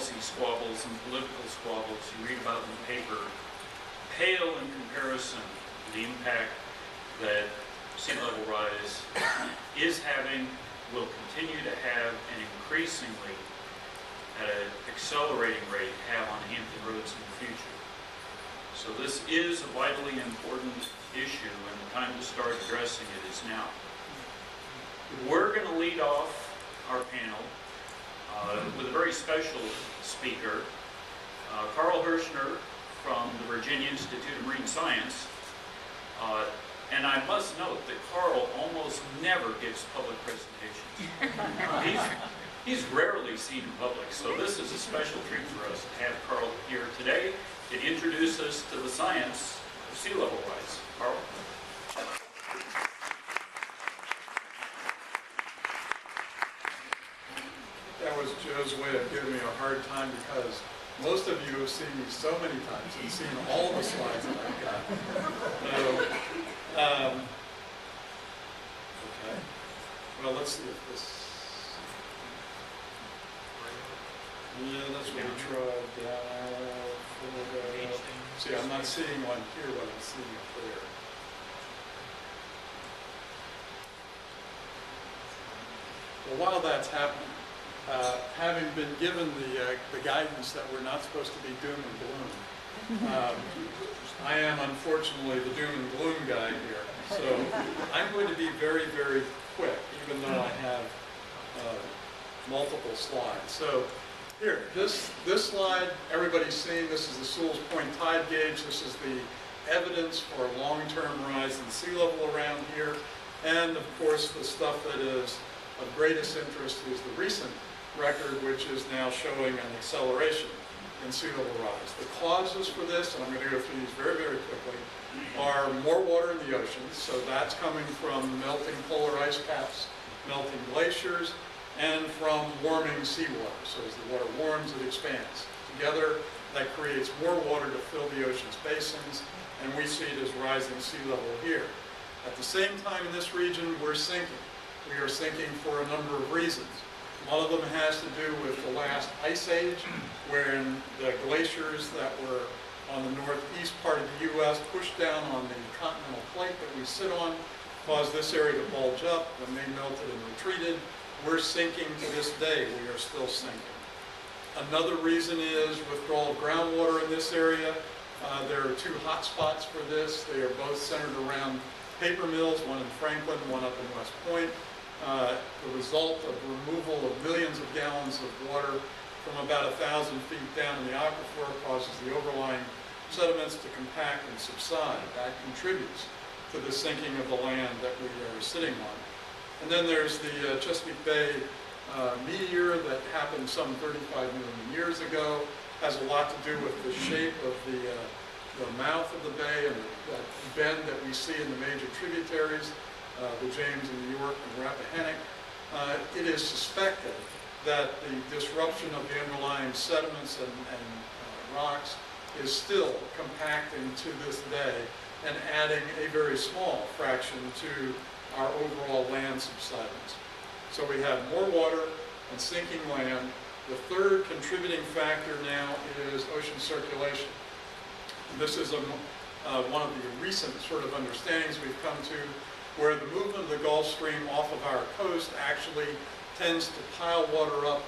policy squabbles and political squabbles you read about in the paper pale in comparison to the impact that sea level rise is having, will continue to have, and increasingly at an accelerating rate have on Hampton roads in the future. So this is a vitally important issue, and the time to start addressing it is now. We're going to lead off our panel with a very special speaker, Carl Hirschner from the Virginia Institute of Marine Science. And I must note that Carl almost never gives public presentations. He's rarely seen in public, so this is a special treat for us to have Carl here today to introduce us to the science of sea level rise. Carl? That was Joe's way of giving me a hard time because most of you have seen me so many times and seen all the slides that I've got. Okay. Well, let's see if this. Yeah, that's what we tried. See, I'm not seeing one here, but I'm seeing it there. Well, while that's happening, having been given the guidance that we're not supposed to be doom and gloom, I am unfortunately the doom and gloom guy here. So I'm going to be very, very quick, even though I have multiple slides. So here, this slide, everybody's seen. This is the Sewell's Point tide gauge. This is the evidence for a long-term rise in sea level around here. And of course, the stuff that is of greatest interest is the recent record, which is now showing an acceleration in sea level rise. The causes for this, and I'm going to go through these very, very quickly, are more water in the oceans. So that's coming from melting polar ice caps, melting glaciers, and from warming seawater. So as the water warms, it expands. Together, that creates more water to fill the ocean's basins, and we see it as rising sea level here. At the same time in this region, we're sinking. We are sinking for a number of reasons. One of them has to do with the last ice age, wherein the glaciers that were on the northeast part of the U.S. pushed down on the continental plate that we sit on, caused this area to bulge up. When they melted and retreated, we're sinking to this day. We are still sinking. Another reason is withdrawal of groundwater in this area. There are two hot spots for this. They are both centered around paper mills, one in Franklin, one up in West Point. The result of removal of millions of gallons of water from about 1,000 feet down in the aquifer causes the overlying sediments to compact and subside. That contributes to the sinking of the land that we are sitting on. And then there's the Chesapeake Bay meteor that happened some 35 million years ago. Has a lot to do with the shape of the mouth of the bay and that bend that we see in the major tributaries, the James and the York and Rappahannock. It is suspected that the disruption of the underlying sediments and rocks is still compacting to this day and adding a very small fraction to our overall land subsidence. So we have more water and sinking land. The third contributing factor now is ocean circulation. This is one of the recent sort of understandings we've come to, where the movement of the Gulf Stream off of our coast actually tends to pile water up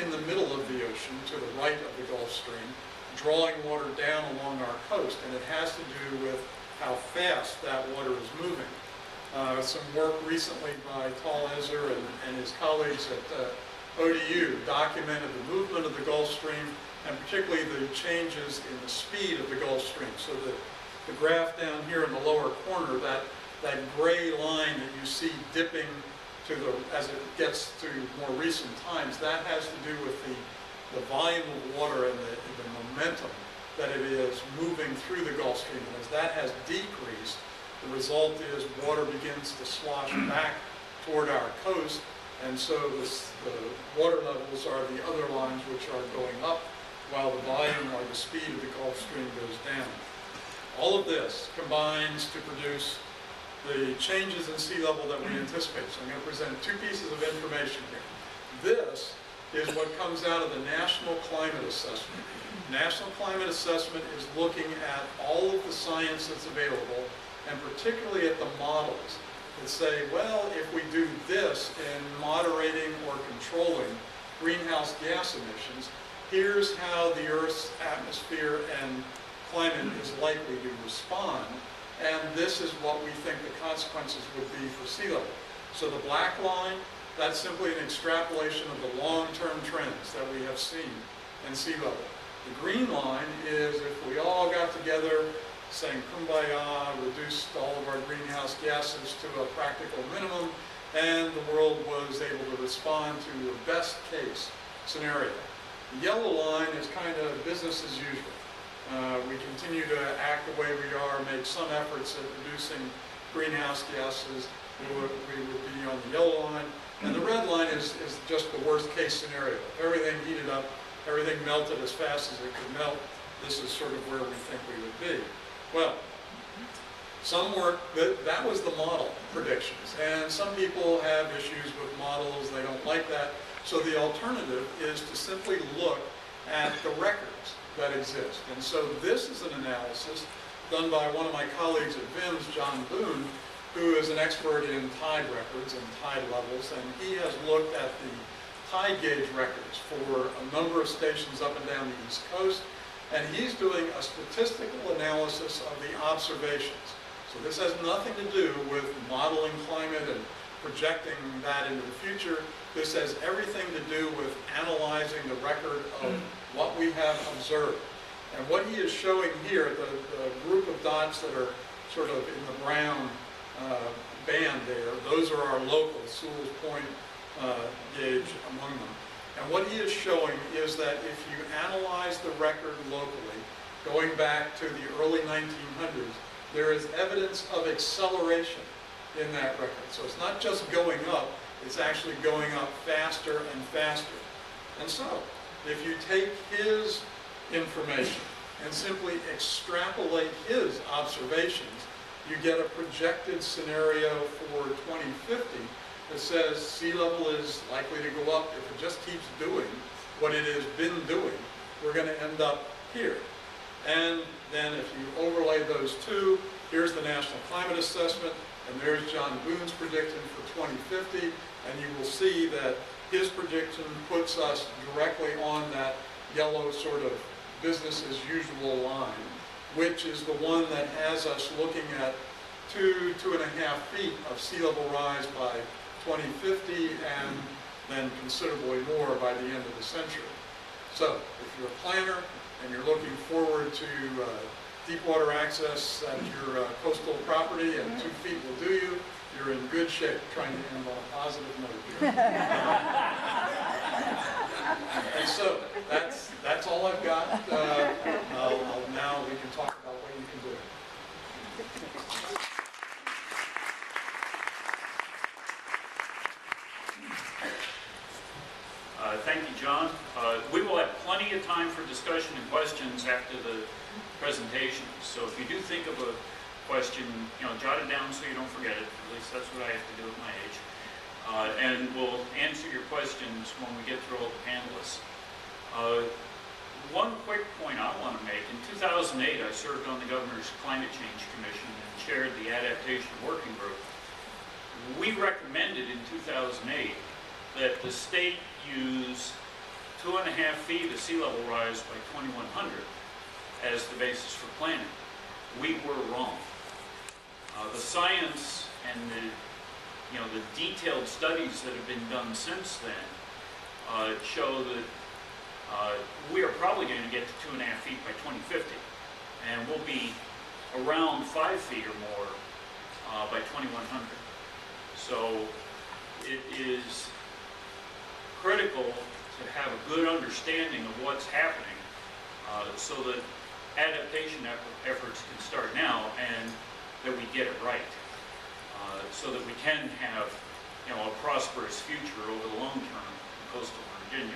in the middle of the ocean to the right of the Gulf Stream, drawing water down along our coast, and it has to do with how fast that water is moving. Some work recently by Tal Ezer and his colleagues at ODU documented the movement of the Gulf Stream and particularly the changes in the speed of the Gulf Stream. So the graph down here in the lower corner, that gray line that you see dipping to as it gets to more recent times, that has to do with the volume of water and the momentum that it is moving through the Gulf Stream. And as that has decreased, the result is water begins to slosh back toward our coast, and so the water levels are the other lines which are going up, while the volume or the speed of the Gulf Stream goes down. All of this combines to produce the changes in sea level that we anticipate. So I'm going to present two pieces of information here. This is what comes out of the National Climate Assessment. National Climate Assessment is looking at all of the science that's available, and particularly at the models that say, well, if we do this in moderating or controlling greenhouse gas emissions, here's how the Earth's atmosphere and climate is likely to respond, and this is what we think the consequences would be for sea level. So the black line, that's simply an extrapolation of the long-term trends that we have seen in sea level. The green line is if we all got together saying kumbaya, reduced all of our greenhouse gases to a practical minimum, and the world was able to respond to the best case scenario. The yellow line is kind of business as usual. We continue to act the way we are, make some efforts at reducing greenhouse gases. We would be on the yellow line. And the red line is just the worst case scenario. If everything heated up, everything melted as fast as it could melt, this is sort of where we think we would be. Well, some work, that was the model predictions. And some people have issues with models, they don't like that. So the alternative is to simply look at the records that exist. And so this is an analysis done by one of my colleagues at VIMS, John Boone, who is an expert in tide records and tide levels, and he has looked at the tide gauge records for a number of stations up and down the East Coast, and he's doing a statistical analysis of the observations. So this has nothing to do with modeling climate and projecting that into the future. This has everything to do with analyzing the record of what we have observed. And what he is showing here, the group of dots that are sort of in the brown band there, those are our local Sewell's Point gauge among them. And what he is showing is that if you analyze the record locally, going back to the early 1900s, there is evidence of acceleration in that record. So it's not just going up, it's actually going up faster and faster. And so, if you take his information and simply extrapolate his observations, you get a projected scenario for 2050 that says sea level is likely to go up. If it just keeps doing what it has been doing, we're going to end up here. And then if you overlay those two, here's the National Climate Assessment, and there's John Boone's prediction for 2050, and you will see that his prediction puts us directly on that yellow sort of business as usual line, which is the one that has us looking at 2.5 feet of sea level rise by 2050, and then considerably more by the end of the century. So if you're a planner and you're looking forward to deep water access at your coastal property, and 2 feet will do you, you're in good shape, trying to end on a positive note here. And so that's all I've got. Now we can talk about what you can do. Thank you, John. We will have plenty of time for discussion and questions after the presentation. So if you do think of a question, jot it down so you don't forget it. At least that's what I have to do at my age. And we'll answer your questions when we get through all the panelists. One quick point I want to make. In 2008, I served on the Governor's Climate Change Commission and chaired the Adaptation Working Group. We recommended in 2008 that the state use 2.5 feet of sea level rise by 2100 as the basis for planning. We were wrong. The science and the detailed studies that have been done since then show that we are probably going to get to 2.5 feet by 2050, and we'll be around 5 feet or more by 2100. So it is critical to have a good understanding of what's happening so that adaptation efforts can start now and that we get it right so that we can have a prosperous future over the long term in coastal Virginia.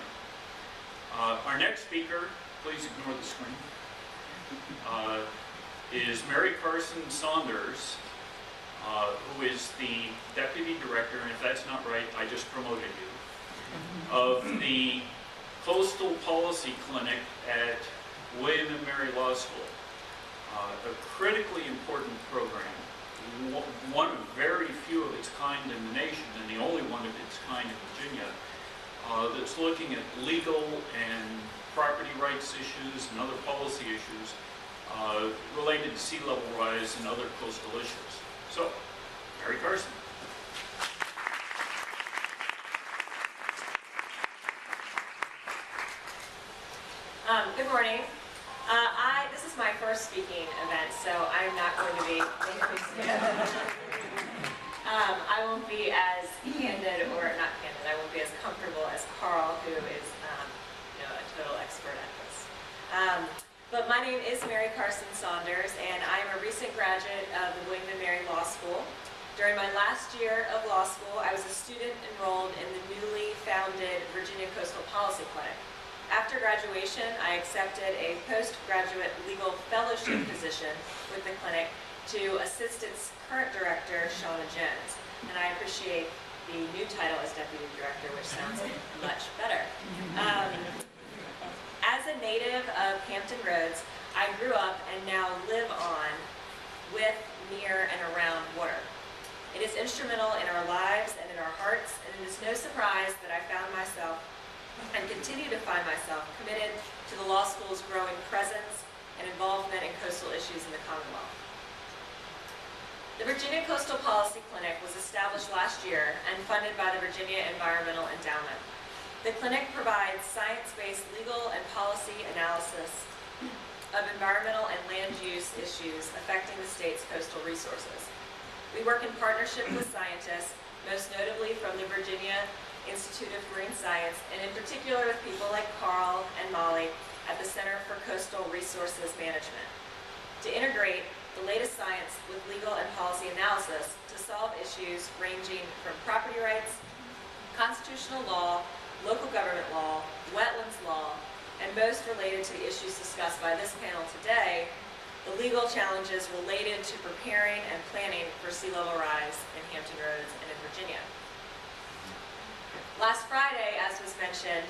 Our next speaker, please ignore the screen, is Mary Carson Saunders, who is the Deputy Director, and if that's not right, I just promoted you, of the Coastal Policy Clinic at William and Mary Law School. A critically important program, one of very few of its kind in the nation, and the only one of its kind in Virginia, that's looking at legal and property rights issues and other policy issues related to sea level rise and other coastal issues. So, Mary Carson. Good morning. This is my first speaking event, so I'm not going to be. I won't be as candid, or not candid. I won't be as comfortable as Carl, who is, a total expert at this. But my name is Mary Carson Saunders, and I am a recent graduate of the William and Mary Law School. During my last year of law school, I was a student enrolled in the newly founded Virginia Coastal Policy Clinic. After graduation, I accepted a postgraduate legal fellowship position with the clinic to assist its current director, Shauna Jones. And I appreciate the new title as deputy director, which sounds much better. As a native of Hampton Roads, I grew up and now live on, with, near, and around water. It is instrumental in our lives and in our hearts, and it is no surprise that I found myself and continue to find myself committed to the law school's growing presence and involvement in coastal issues in the Commonwealth. The Virginia Coastal Policy Clinic was established last year and funded by the Virginia Environmental Endowment. The clinic provides science-based legal and policy analysis of environmental and land use issues affecting the state's coastal resources. We work in partnership with scientists, most notably from the Virginia Institute of Marine Science, and in particular with people like Carl and Molly at the Center for Coastal Resources Management, to integrate the latest science with legal and policy analysis to solve issues ranging from property rights, constitutional law, local government law, wetlands law, and most related to the issues discussed by this panel today, the legal challenges related to preparing and planning for sea level rise in Hampton Roads and in Virginia. Last Friday, as was mentioned,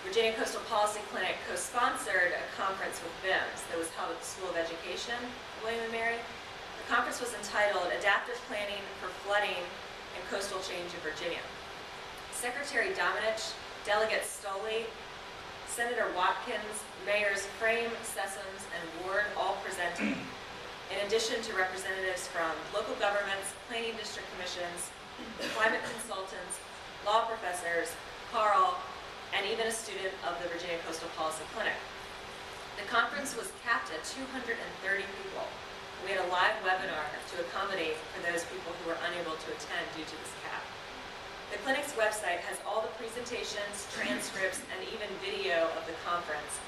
Virginia Coastal Policy Clinic co-sponsored a conference with BIMS that was held at the School of Education at William and Mary. The conference was entitled Adaptive Planning for Flooding and Coastal Change in Virginia. Secretary Domenech, Delegate Stoley, Senator Watkins, Mayors Frame, Sessoms, and Ward all presented, in addition to representatives from local governments, planning district commissions, climate consultants, law professors, Carl, and even a student of the Virginia Coastal Policy Clinic. The conference was capped at 230 people. We had a live webinar to accommodate for those people who were unable to attend due to this cap. The clinic's website has all the presentations, transcripts, and even video of the conference.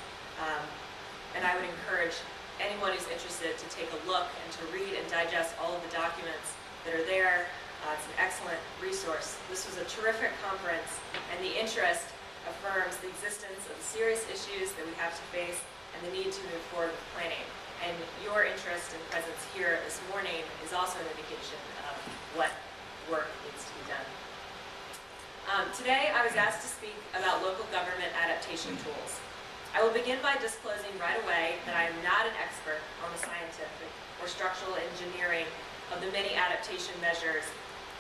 And I would encourage anyone who's interested to take a look and to read and digest all of the documents that are there. It's an excellent resource. This was a terrific conference, and the interest affirms the existence of the serious issues that we have to face and the need to move forward with planning. And your interest and presence here this morning is also an indication of what work needs to be done. Today, I was asked to speak about local government adaptation tools. I will begin by disclosing right away that I am not an expert on the scientific or structural engineering of the many adaptation measures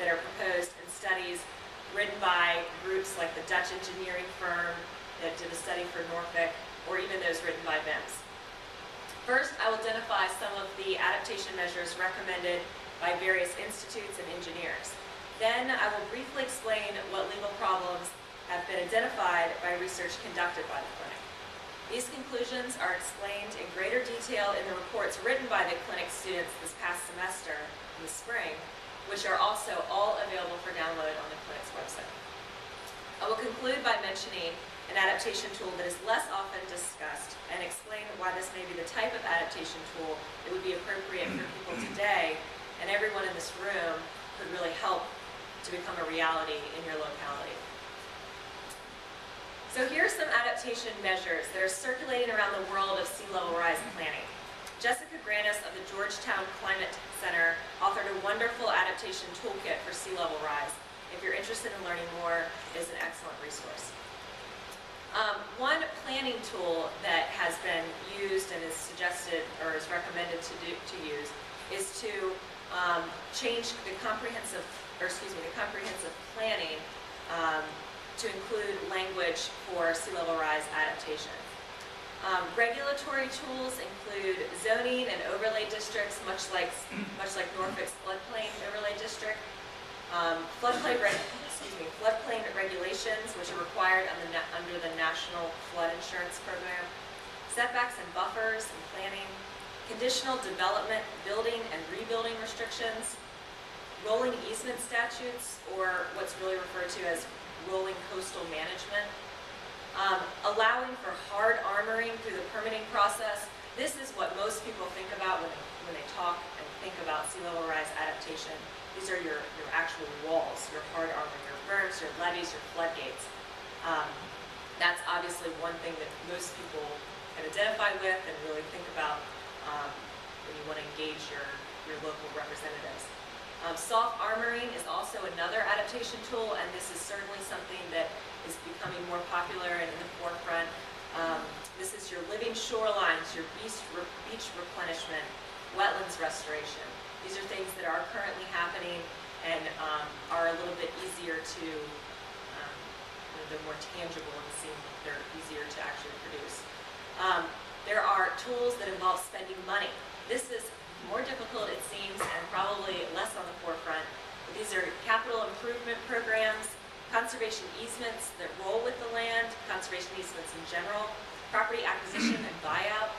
that are proposed in studies written by groups like the Dutch engineering firm that did a study for Norfolk, or even those written by BIMS. First, I will identify some of the adaptation measures recommended by various institutes and engineers. Then, I will briefly explain what legal problems have been identified by research conducted by the clinic. These conclusions are explained in greater detail in the reports written by the clinic students this past semester in the spring, which are also all available for download on the clinic's website. I will conclude by mentioning an adaptation tool that is less often discussed and explain why this may be the type of adaptation tool that would be appropriate for people today, and everyone in this room could really help to become a reality in your locality. So here are some adaptation measures that are circulating around the world of sea level rise planning. Jessica Granis of the Georgetown Climate Center authored a wonderful adaptation toolkit for sea level rise. if you're interested in learning more, is an excellent resource. One planning tool that has been used and is suggested or is recommended to use is to change the comprehensive planning to include language for sea level rise adaptation. Regulatory tools include zoning and overlay districts, much like Norfolk's floodplain overlay district. Floodplain regulations, which are required under the National Flood Insurance Program, setbacks and buffers and planning, conditional development, building and rebuilding restrictions, rolling easement statutes, or what's really referred to as rolling coastal management, allowing for hard armoring through the permitting process. This is what most people think about when they talk and think about sea level rise adaptation. These are your actual walls, your hard armor, your berms, your levees, your floodgates. That's obviously one thing that most people can identify with and really think about when you want to engage your local representatives. Soft armoring is also another adaptation tool, and this is certainly something that is becoming more popular and in the forefront. This is your living shorelines, your beach replenishment, wetlands restoration. These are things that are currently happening and are a little bit easier to, they're more tangible and seem like they're easier to actually produce. There are tools that involve spending money. This is more difficult, it seems, and probably less on the forefront. But these are capital improvement programs, conservation easements that roll with the land, conservation easements in general, property acquisition and buyout.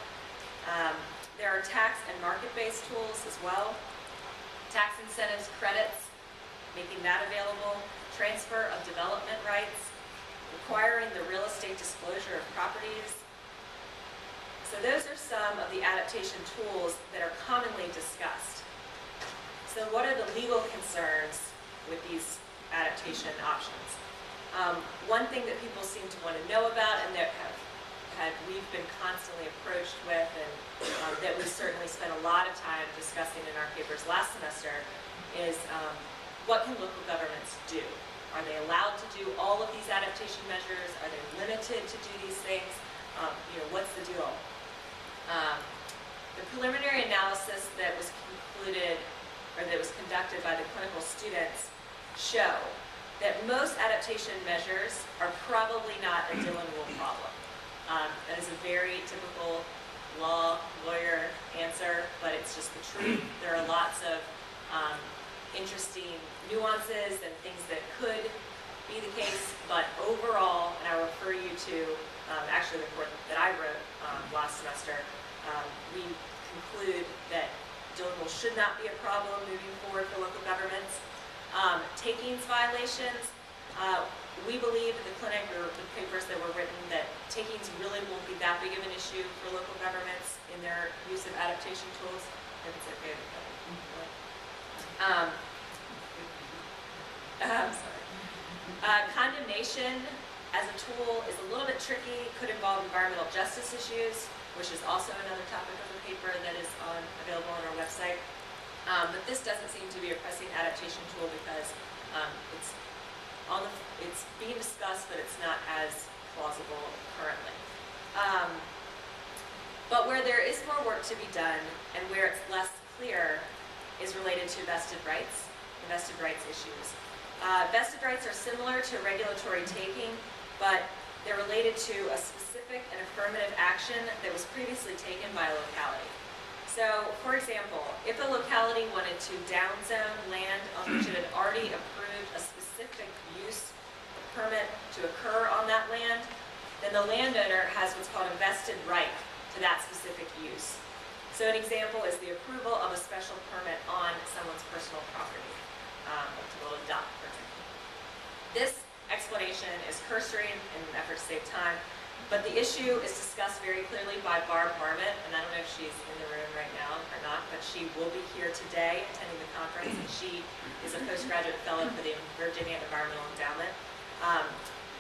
There are tax and market-based tools as well. Tax incentives, credits, making that available, transfer of development rights, requiring the real estate disclosure of properties. So those are some of the adaptation tools that are commonly discussed. So what are the legal concerns with these adaptation options? One thing that people seem to want to know about and that we've been constantly approached with and that we certainly spent a lot of time discussing in our papers last semester is what can local governments do? Are they allowed to do all of these adaptation measures? Are they limited to do these things? What's the deal? The preliminary analysis that was concluded or that was conducted by the clinical students show that most adaptation measures are probably not a Dillon rule problem. That is a very typical lawyer answer, but it's just the truth. There are lots of interesting nuances and things that could be the case, but overall, and I refer you to actually the report that I wrote last semester, we conclude that Dillon rule should not be a problem moving forward for local governments. Takings violations, we believe at the clinic or the papers that were written that takings really won't be that big of an issue for local governments in their use of adaptation tools. If it's okay with that. I'm sorry. Condemnation as a tool is a little bit tricky, could involve environmental justice issues, which is also another topic of the paper that is available on our website. But this doesn't seem to be a pressing adaptation tool because it's being discussed, but it's not as plausible currently. But where there is more work to be done and where it's less clear is related to vested rights issues. Vested rights are similar to regulatory taking, but they're related to a specific and affirmative action that was previously taken by a locality. So, for example, if a locality wanted to downzone land on which it had already approved a specific use permit to occur on that land, then the landowner has what's called a vested right to that specific use. So an example is the approval of a special permit on someone's personal property, to build a dock, for example. This explanation is cursory in an effort to save time, but the issue is discussed very clearly by Barb Marmot, and I don't know if she's in the room right now or not, but she will be here today attending the conference, and she is a postgraduate fellow for the Virginia Environmental Endowment.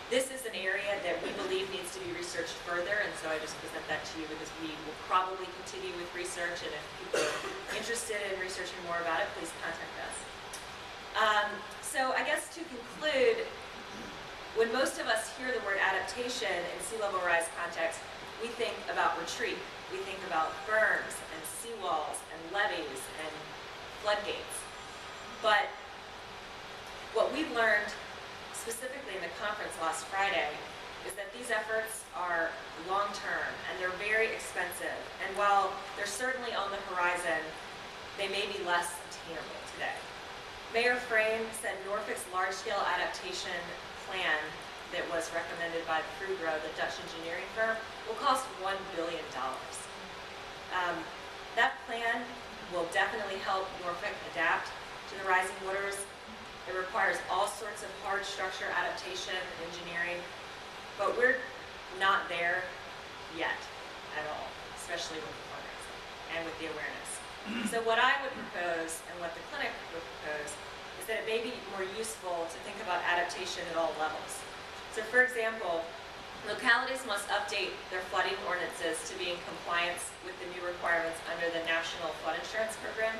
This is an area that we believe needs to be researched further, and so I just present that to you because we will probably continue with research, and if people are interested in researching more about it, please contact us. So I guess to conclude, when most of us hear the word adaptation in sea level rise context, we think about retreat. We think about berms and seawalls and levees and floodgates. But what we've learned, specifically in the conference last Friday, is that these efforts are long-term and they're very expensive. And while they're certainly on the horizon, they may be less attainable today. Mayor Frame said Norfolk's large-scale adaptation plan that was recommended by Frugro, the Dutch engineering firm, will cost $1 billion. That plan will definitely help Norfolk adapt to the rising waters. It requires all sorts of hard structure adaptation and engineering, but we're not there yet at all, especially with the fundraising and with the awareness. So what I would propose, and what the clinic would propose, is that it may be more useful to think about adaptation at all levels. So for example, localities must update their flooding ordinances to be in compliance with the new requirements under the National Flood Insurance Program.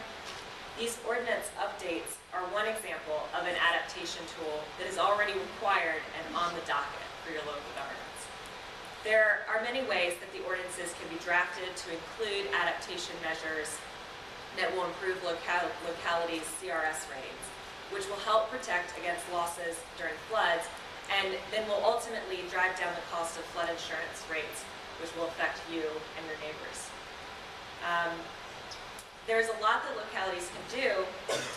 These ordinance updates are one example of an adaptation tool that is already required and on the docket for your local governments. There are many ways that the ordinances can be drafted to include adaptation measures that will improve localities' CRS ratings, which will help protect against losses during floods, and then will ultimately drive down the cost of flood insurance rates, which will affect you and your neighbors. There's a lot that localities can do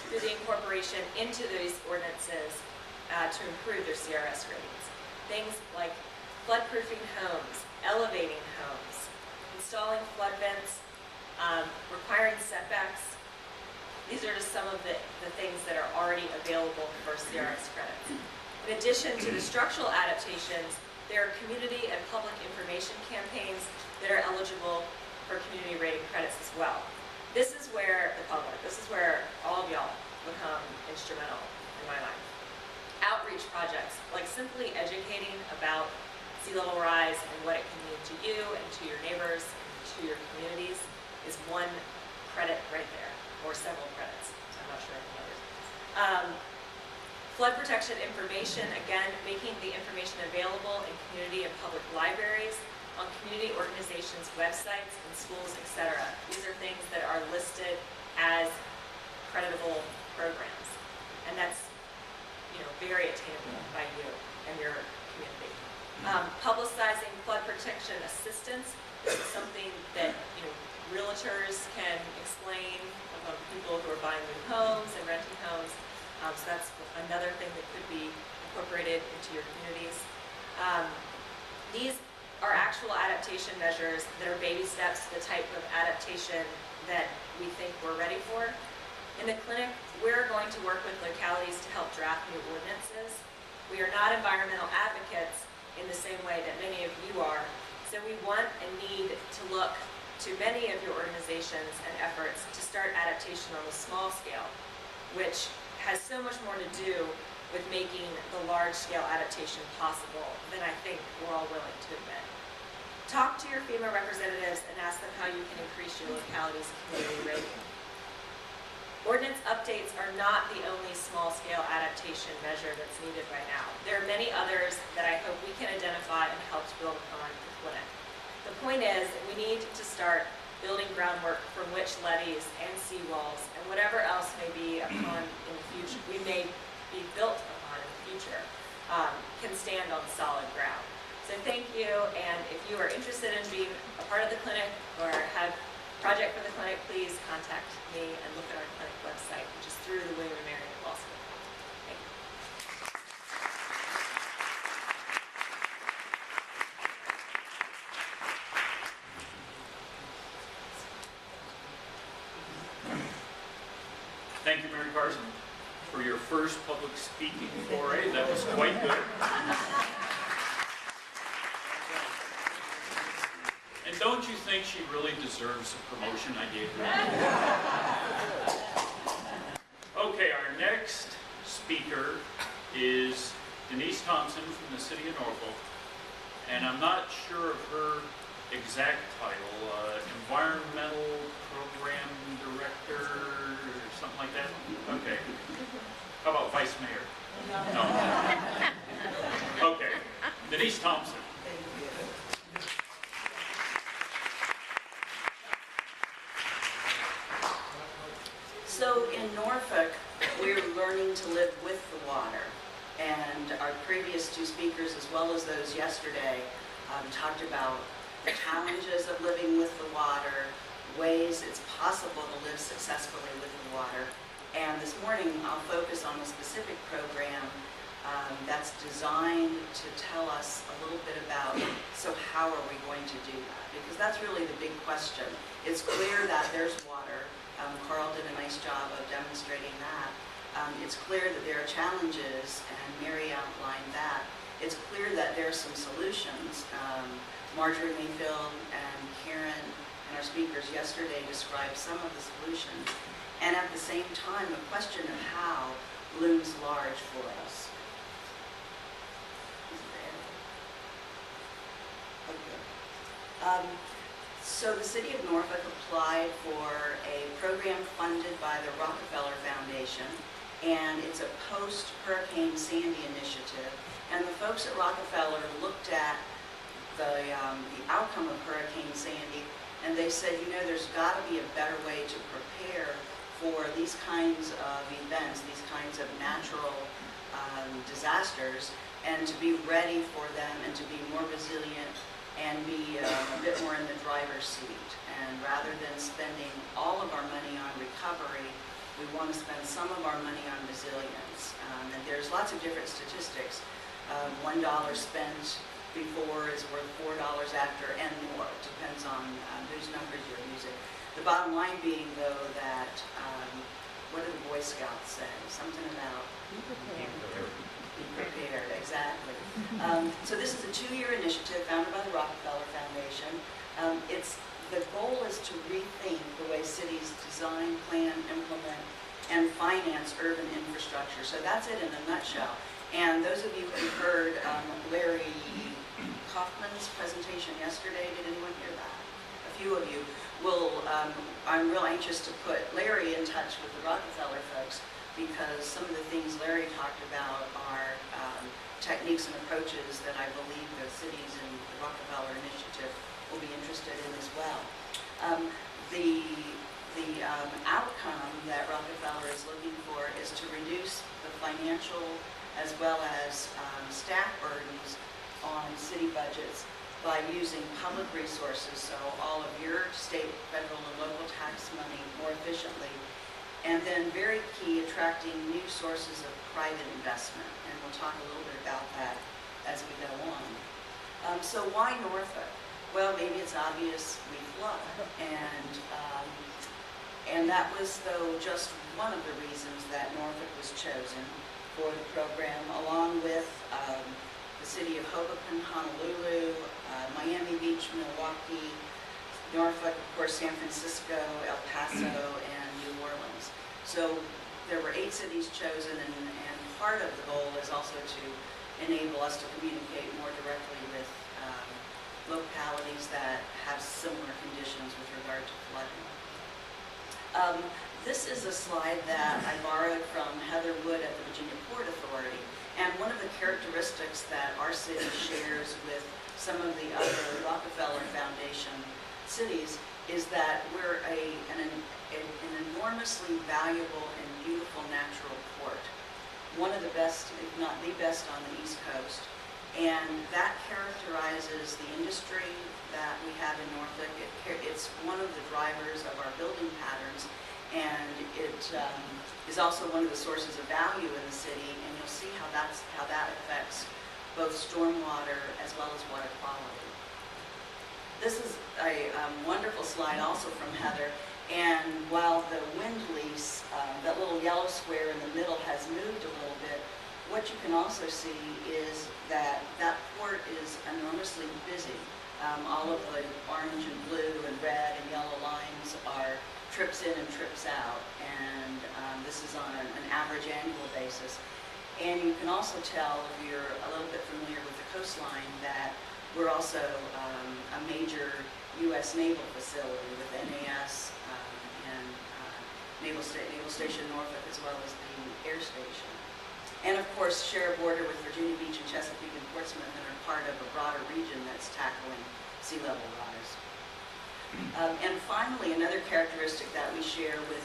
through the incorporation into these ordinances to improve their CRS ratings. Things like floodproofing homes, elevating homes, installing flood vents, requiring setbacks. These are just some of the things that are already available for CRS credits. In addition to the structural adaptations, there are community and public information campaigns that are eligible for community rating credits as well. This is where all of y'all become instrumental in my life. Outreach projects, like simply educating about sea level rise and what it can mean to you and to your neighbors and to your communities, is one credit right there, or several credits, so I'm not sure of the others. Flood protection information, again, making the information available in community and public libraries, on community organizations' websites, and schools, etc. These are things that are listed as creditable programs, and that's very attainable by you and your community. Publicizing flood protection assistance. This is something that realtors can explain about people who are buying new homes and renting homes. So that's another thing that could be incorporated into your communities. These are actual adaptation measures that are baby steps to the type of adaptation that we think we're ready for. In the clinic, we're going to work with localities to help draft new ordinances. We are not environmental advocates in the same way that many of you are, so we want and need to look to many of your organizations and efforts to start adaptation on a small scale, which has so much more to do with making the large-scale adaptation possible than I think we're all willing to admit. Talk to your FEMA representatives and ask them how you can increase your locality's community rating. Ordinance updates are not the only small-scale adaptation measure that's needed right now. There are many others that I hope we can identify and help to build upon the clinic. The point is that we need to start building groundwork from which levees and seawalls and whatever else may be upon in the future, we may be built upon in the future, can stand on solid ground. So thank you, and if you are interested in being a part of the clinic or have a project for the clinic, please contact me and look at our clinic website, which is through the William & Mary Law School. Thank you. Thank you, Mary Carson, for your first public speaking foray. That was quite good. And don't you think she really deserves the promotion I gave her? Okay, our next speaker is Denise Thompson from the city of Norfolk. And I'm not sure of her exact title, Environmental Program Director, or something like that? Okay. How about Vice Mayor? No. Okay, Denise Thompson. So in Norfolk, we're learning to live with the water. And our previous two speakers, as well as those yesterday, talked about the challenges of living with the water, ways it's possible to live successfully with the water. And this morning, I'll focus on a specific program that's designed to tell us a little bit about, so how are we going to do that? Because that's really the big question. It's clear that there's water. Carl did a nice job of demonstrating that. It's clear that there are challenges, and Mary outlined that. It's clear that there are some solutions. Marjorie Mayfield and Karen and our speakers yesterday described some of the solutions. And at the same time, the question of how looms large for us. Okay. So the City of Norfolk applied for a program funded by the Rockefeller Foundation, and it's a post-Hurricane Sandy initiative. And the folks at Rockefeller looked at the outcome of Hurricane Sandy, and they said, you know, there's got to be a better way to prepare for these kinds of events, these kinds of natural disasters, and to be ready for them and to be more resilient and be a bit more in the driver's seat. And rather than spending all of our money on recovery, we want to spend some of our money on resilience. And there's lots of different statistics. $1 spent before is worth $4 after and more. It depends on whose numbers you're using. The bottom line being, though, that what do the Boy Scouts say? Something about be prepared, exactly. So this is a 2-year initiative founded by the Rockefeller Foundation. The goal is to rethink the way cities design, plan, implement, and finance urban infrastructure. So that's it in a nutshell. And those of you who heard Larry Kaufman's presentation yesterday, did anyone hear that? A few of you will, I'm real anxious to put Larry in touch with the Rockefeller folks, because some of the things Larry talked about are techniques and approaches that I believe the cities in the Rockefeller Initiative will be interested in as well. The outcome that Rockefeller is looking for is to reduce the financial as well as staff burdens on city budgets by using public resources, so all of your state, federal, and local tax money more efficiently. And then very key, attracting new sources of private investment. And we'll talk a little bit about that as we go on. So why Norfolk? Well, maybe it's obvious we flood. And that was, though, just one of the reasons that Norfolk was chosen for the program, along with the city of Hoboken, Honolulu, Miami Beach, Milwaukee, Norfolk, of course, San Francisco, El Paso, and New Orleans. So there were 8 cities chosen, and part of the goal is also to enable us to communicate more directly with localities that have similar conditions with regard to flooding. This is a slide that I borrowed from Heather Wood at the Virginia Port Authority, and one of the characteristics that our city shares with some of the other Rockefeller Foundation cities is that we're an enormously valuable and beautiful natural port. One of the best, if not the best, on the East Coast. And that characterizes the industry that we have in Norfolk. It's one of the drivers of our building patterns, and it is also one of the sources of value in the city, and you'll see how that affects both stormwater as well as water quality. This is a wonderful slide also from Heather, and while the wind lease, that little yellow square in the middle, has moved a little bit, what you can also see is that that port is enormously busy. All of the orange and blue and red and yellow lines are trips in and trips out, and this is on an average annual basis. And you can also tell, if you're a little bit familiar with the coastline, that we're also a major U.S. naval facility with NAS and Naval Station Norfolk, as well as the air station. And of course, course, share a border with Virginia Beach and Chesapeake and Portsmouth and are part of a broader region that's tackling sea level rise. And finally, another characteristic that we share with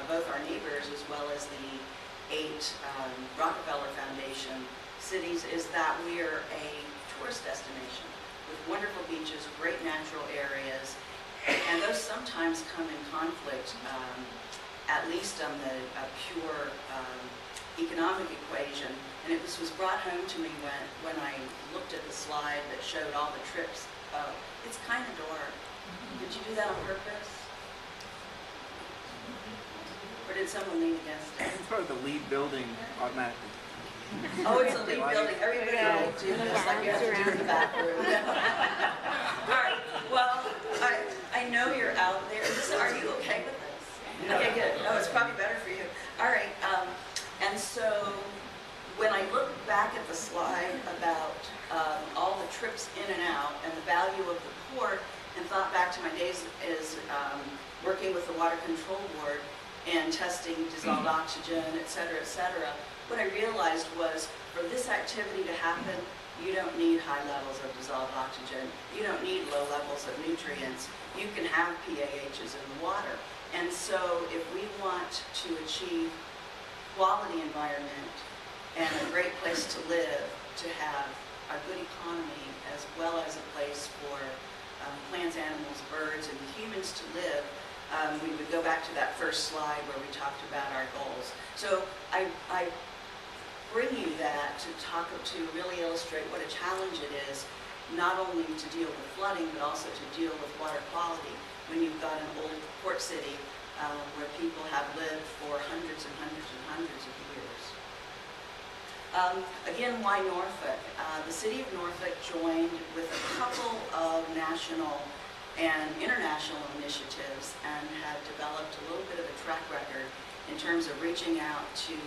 both our neighbors as well as the 8 Rockefeller Foundation cities is that we are a tourist destination with wonderful beaches, great natural areas, and those sometimes come in conflict, at least on the pure economic equation. And it was brought home to me when I looked at the slide that showed all the trips. Oh, it's kind of dark. Did you do that on purpose? Or did someone lean against it? It's probably the lead building automatically. Oh, it's a lead building. Everybody will do this like you have to do in the bathroom. All right. Well, I know you're out there. Are you okay with this? Okay, good. Oh, it's probably better for you. All right. And so when I look back at the slide about all the trips in and out and the value of the port, and thought back to my days as working with the Water Control Board and testing dissolved oxygen, et cetera, what I realized was for this activity to happen, you don't need high levels of dissolved oxygen. You don't need low levels of nutrients. You can have PAHs in the water. And so if we want to achieve quality environment and a great place to live, to have a good economy as well as a place for plants, animals, birds, and humans to live, we would go back to that first slide where we talked about our goals. So I bring you that to really illustrate what a challenge it is, not only to deal with flooding, but also to deal with water quality when you've got an old port city where people have lived for hundreds and hundreds and hundreds of years. Again, why Norfolk? The city of Norfolk joined with a couple of national and international initiatives and have developed a little bit of a track record in terms of reaching out to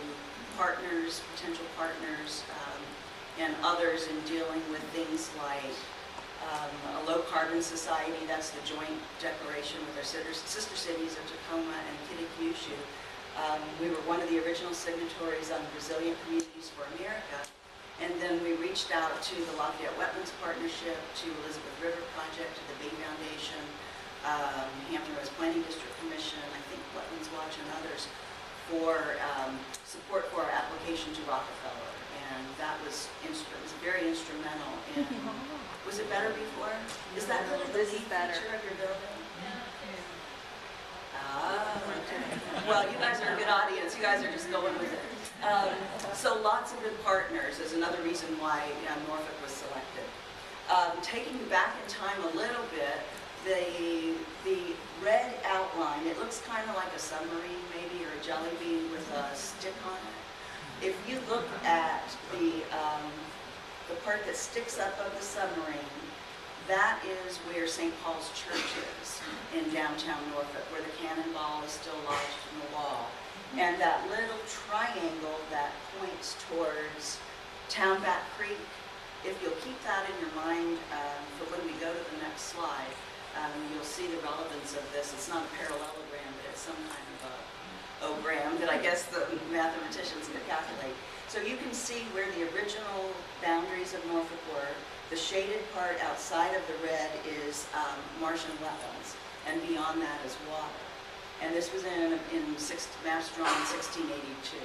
partners, potential partners, and others in dealing with things like a low-carbon society. That's the joint declaration with our sister cities of Tacoma and Kitty-Kyushu. We were one of the original signatories on Resilient Communities for America, and then we reached out to the Lafayette Wetlands Partnership, to Elizabeth River Project, to the Bay Foundation, Hampton Roads Planning District Commission, I think Wetlands Watch and others, for support for our application to Rockefeller, and that was very instrumental in. Was it better before? Is that really the lead feature of your building? Okay. Well, you guys are a good audience. You guys are just going with it. So lots of good partners is another reason why Norfolk was selected. Taking you back in time a little bit, the red outline, it looks kind of like a submarine maybe, or a jelly bean with a stick on it. If you look at the part that sticks up of the submarine, that is where St. Paul's Church is in downtown Norfolk, where the cannonball is still lodged in the wall. And that little triangle that points towards Townback Creek, if you'll keep that in your mind for when we go to the next slide, you'll see the relevance of this. It's not a parallelogram, but it's some kind of a O-gram that I guess the mathematicians could calculate. So you can see where the original boundaries of Norfolk were. The shaded part outside of the red is marsh and wetlands, and beyond that is water. And this was in maps drawn in 1682.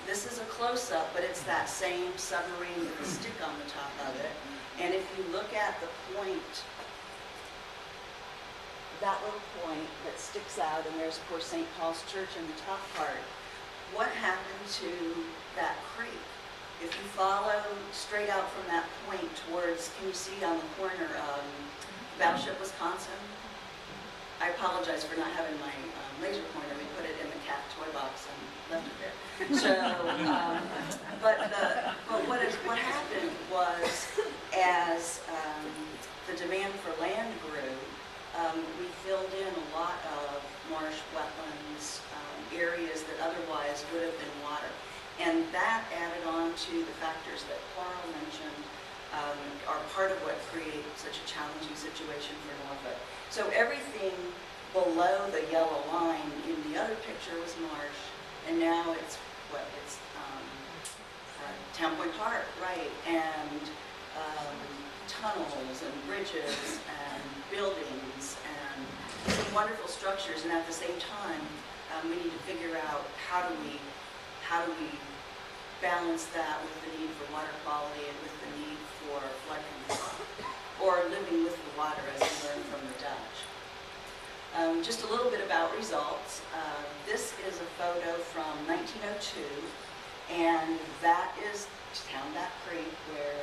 This is a close-up, but it's that same submarine with a stick on the top of it. And if you look at the point, that little point that sticks out, and there's, of course, St. Paul's Church in the top part, what happened to that creek? If you follow straight out from that point towards, can you see on the corner of Battleship, Wisconsin? I apologize for not having my laser pointer. We put it in the cat toy box and left it there. So, but what happened was, as the demand for land grew, we filled in a lot of marsh, wetlands, areas that otherwise would have been water. And that added on to the factors that Carl mentioned are part of what create such a challenging situation for Norfolk. So everything below the yellow line in the other picture was marsh, and now it's park, right, and tunnels and bridges and buildings and some wonderful structures, and at the same time, we need to figure out how do we balance that with the need for water quality and with the need for flood control, or living with the water as we learned from the Dutch. Just a little bit about results. This is a photo from 1902, and that is Townback Creek, where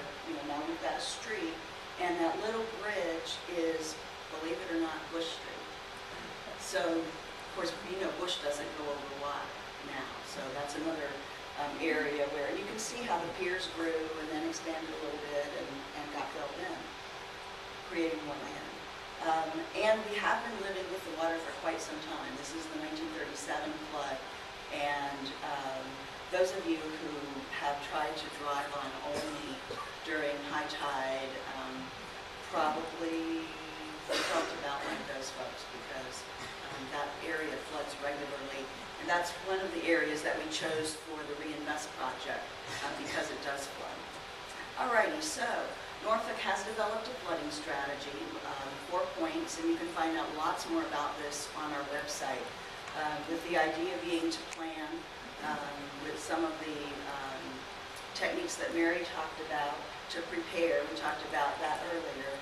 now we've got a street, and that little bridge is, believe it or not, Bush Street. So, of course, Bush doesn't go over water now, so that's another area where you can see how the piers grew and then expanded a little bit and got filled in, creating more land. And we have been living with the water for quite some time. This is the 1937 flood, and those of you who have tried to drive on Olney during high tide probably felt about like those folks, because that area floods regularly, and that's one of the areas that we chose for the Reinvest project because it does flood. Alrighty, so Norfolk has developed a flooding strategy, 4 points, and you can find out lots more about this on our website, with the idea being to plan with some of the techniques that Mary talked about, to prepare, we talked about that earlier,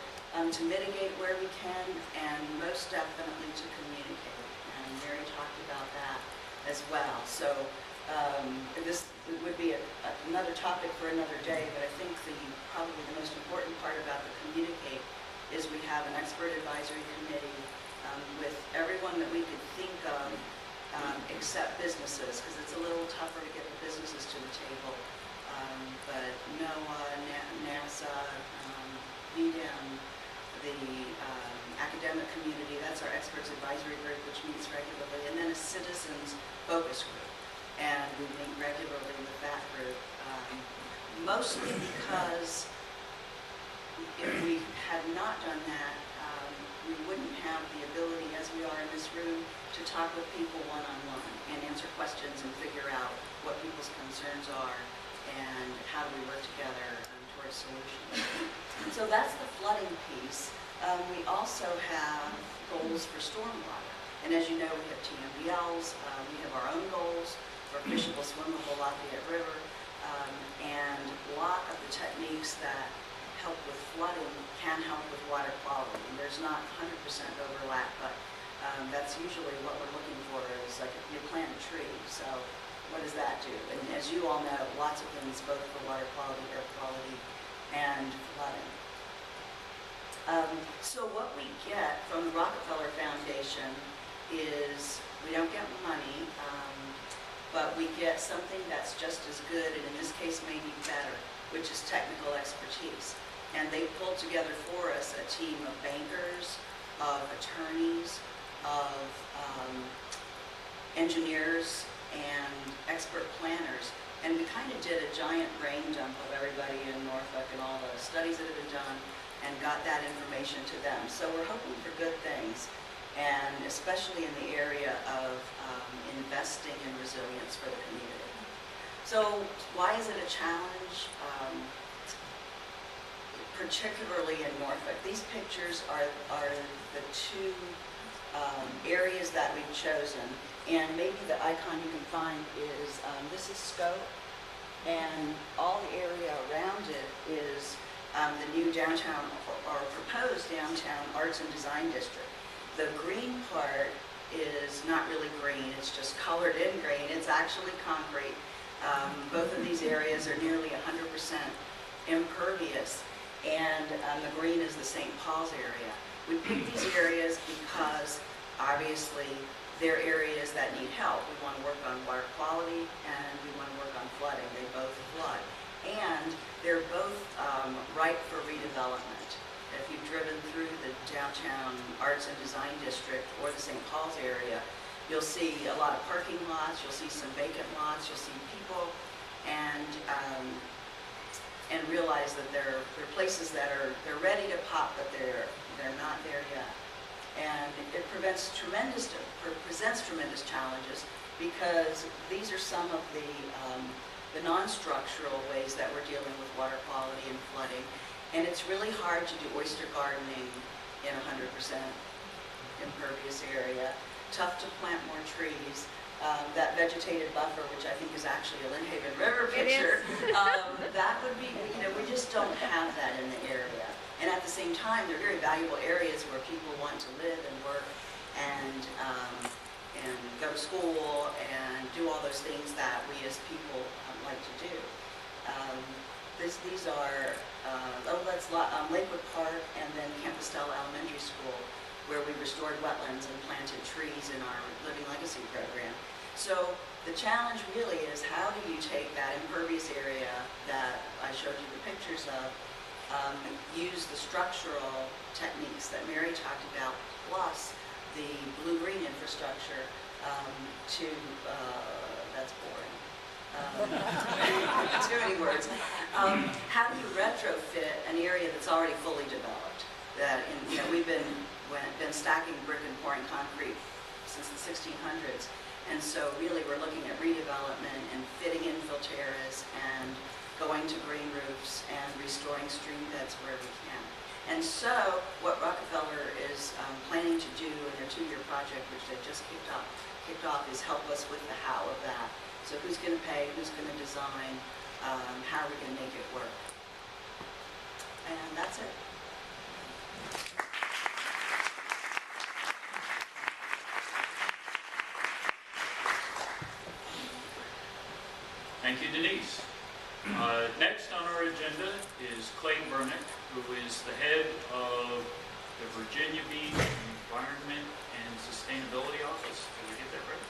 to mitigate where we can, and most definitely to communicate. And Mary talked about that as well. So this would be another topic for another day, but I think probably the most important part about the communicate is we have an expert advisory committee with everyone that we could think of except businesses, because it's a little tougher to get the businesses to the table. But NOAA, NASA, VDEM, the academic community, that's our experts advisory group, which meets regularly, and then a citizens focus group. And we meet regularly with that group, mostly because if we had not done that, we wouldn't have the ability, as we are in this room, to talk with people one-on-one and answer questions and figure out what people's concerns are and how do we work together towards solutions. And so that's the flooding piece. We also have goals for stormwater. And as you know, we have TMDLs, we have our own goals for fishable, swimmable Lafayette River, and a lot of the techniques that help with flooding can help with water quality. And there's not 100% overlap, but that's usually what we're looking for, is like if you plant a tree. So what does that do? And as you all know, lots of things, both for water quality, air quality, and flooding. So what we get from the Rockefeller Foundation is we don't get money, but we get something that's just as good, and in this case maybe better, which is technical expertise. And they pulled together for us a team of bankers, of attorneys, of engineers, and expert planners. And we kind of did a giant brain dump of everybody in Norfolk and all the studies that have been done, and got that information to them. So we're hoping for good things, and especially in the area of investing in resilience for the community. So why is it a challenge? Particularly in Norfolk. These pictures are the two areas that we've chosen, and maybe the icon you can find is, this is Scope, and all the area around it is the new downtown, or proposed downtown arts and design district. The green part is not really green, it's just colored in green, it's actually concrete. Both of these areas are nearly 100% impervious, and the green is the St. Paul's area. We picked these areas because obviously they're areas that need help. We want to work on water quality and we want to work on flooding. They both flood. And they're both ripe for redevelopment. If you've driven through the downtown arts and design district or the St. Paul's area, you'll see a lot of parking lots, you'll see some vacant lots, you'll see people, and realize that they're places that they're ready to pop, but they're not there yet. And it presents tremendous challenges, because these are some of the the non-structural ways that we're dealing with water quality and flooding. And it's really hard to do oyster gardening in 100% impervious area. Tough to plant more trees. That vegetated buffer, which I think is actually a Lynnhaven River picture, that would be, we just don't have that in the area. And at the same time, they're very valuable areas where people want to live and work and go to school and do all those things that we as people like to do. These are, that's Lakewood Park and then Campus Stella Elementary School, where we restored wetlands and planted trees in our Living Legacy program. So the challenge really is, how do you take that impervious area that I showed you the pictures of, use the structural techniques that Mary talked about, plus the blue-green infrastructure that's boring. Too many words. How do you retrofit an area that's already fully developed? We've been stacking brick and pouring concrete since the 1600s, and so really we're looking at redevelopment and fitting infill terrace and going to green roofs and restoring stream beds where we can. And so what Rockefeller is planning to do in their 2-year project, which they just kicked off, is help us with the how of that. So who's going to pay, who's going to design, how are we going to make it work? And that's it. Thank you, Denise. Next on our agenda is Clay Burnick, who is the head of the Virginia Beach Environment and Sustainability Office. Did we get that right?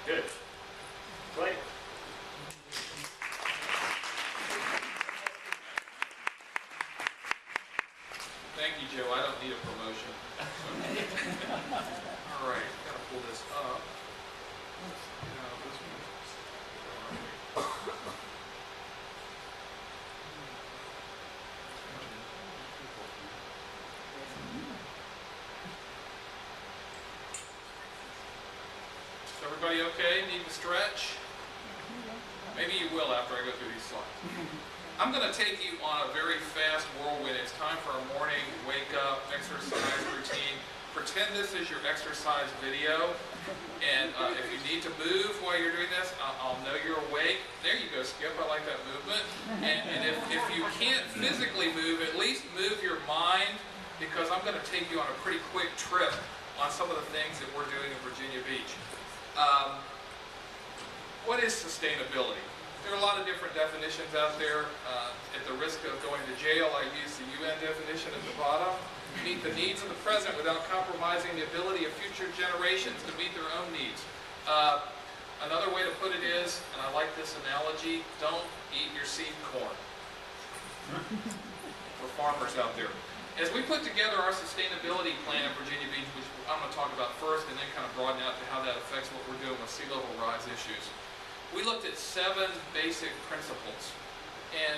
Good. Clay. Thank you, Joe. I don't need a promotion. All right, gotta pull this up. Is everybody okay? Need to stretch? Maybe you will after I go through these slides. I'm going to take you on a very fast whirlwind. It's time for a morning wake up exercise routine. Pretend this is your exercise video, and if you need to move while you're doing this, I'll know you're awake. There you go, Skip. I like that movement. And if you can't physically move, at least move your mind, because I'm going to take you on a pretty quick trip on some of the things that we're doing in Virginia Beach. What is sustainability? There are a lot of different definitions out there. At the risk of going to jail, I use the UN definition at the bottom. Meet the needs of the present without compromising the ability of future generations to meet their own needs. Another way to put it is, and I like this analogy, don't eat your seed corn. We're farmers out there. As we put together our sustainability plan in Virginia Beach, which I'm going to talk about first and then kind of broaden out to how that affects what we're doing with sea level rise issues, we looked at 7 basic principles. And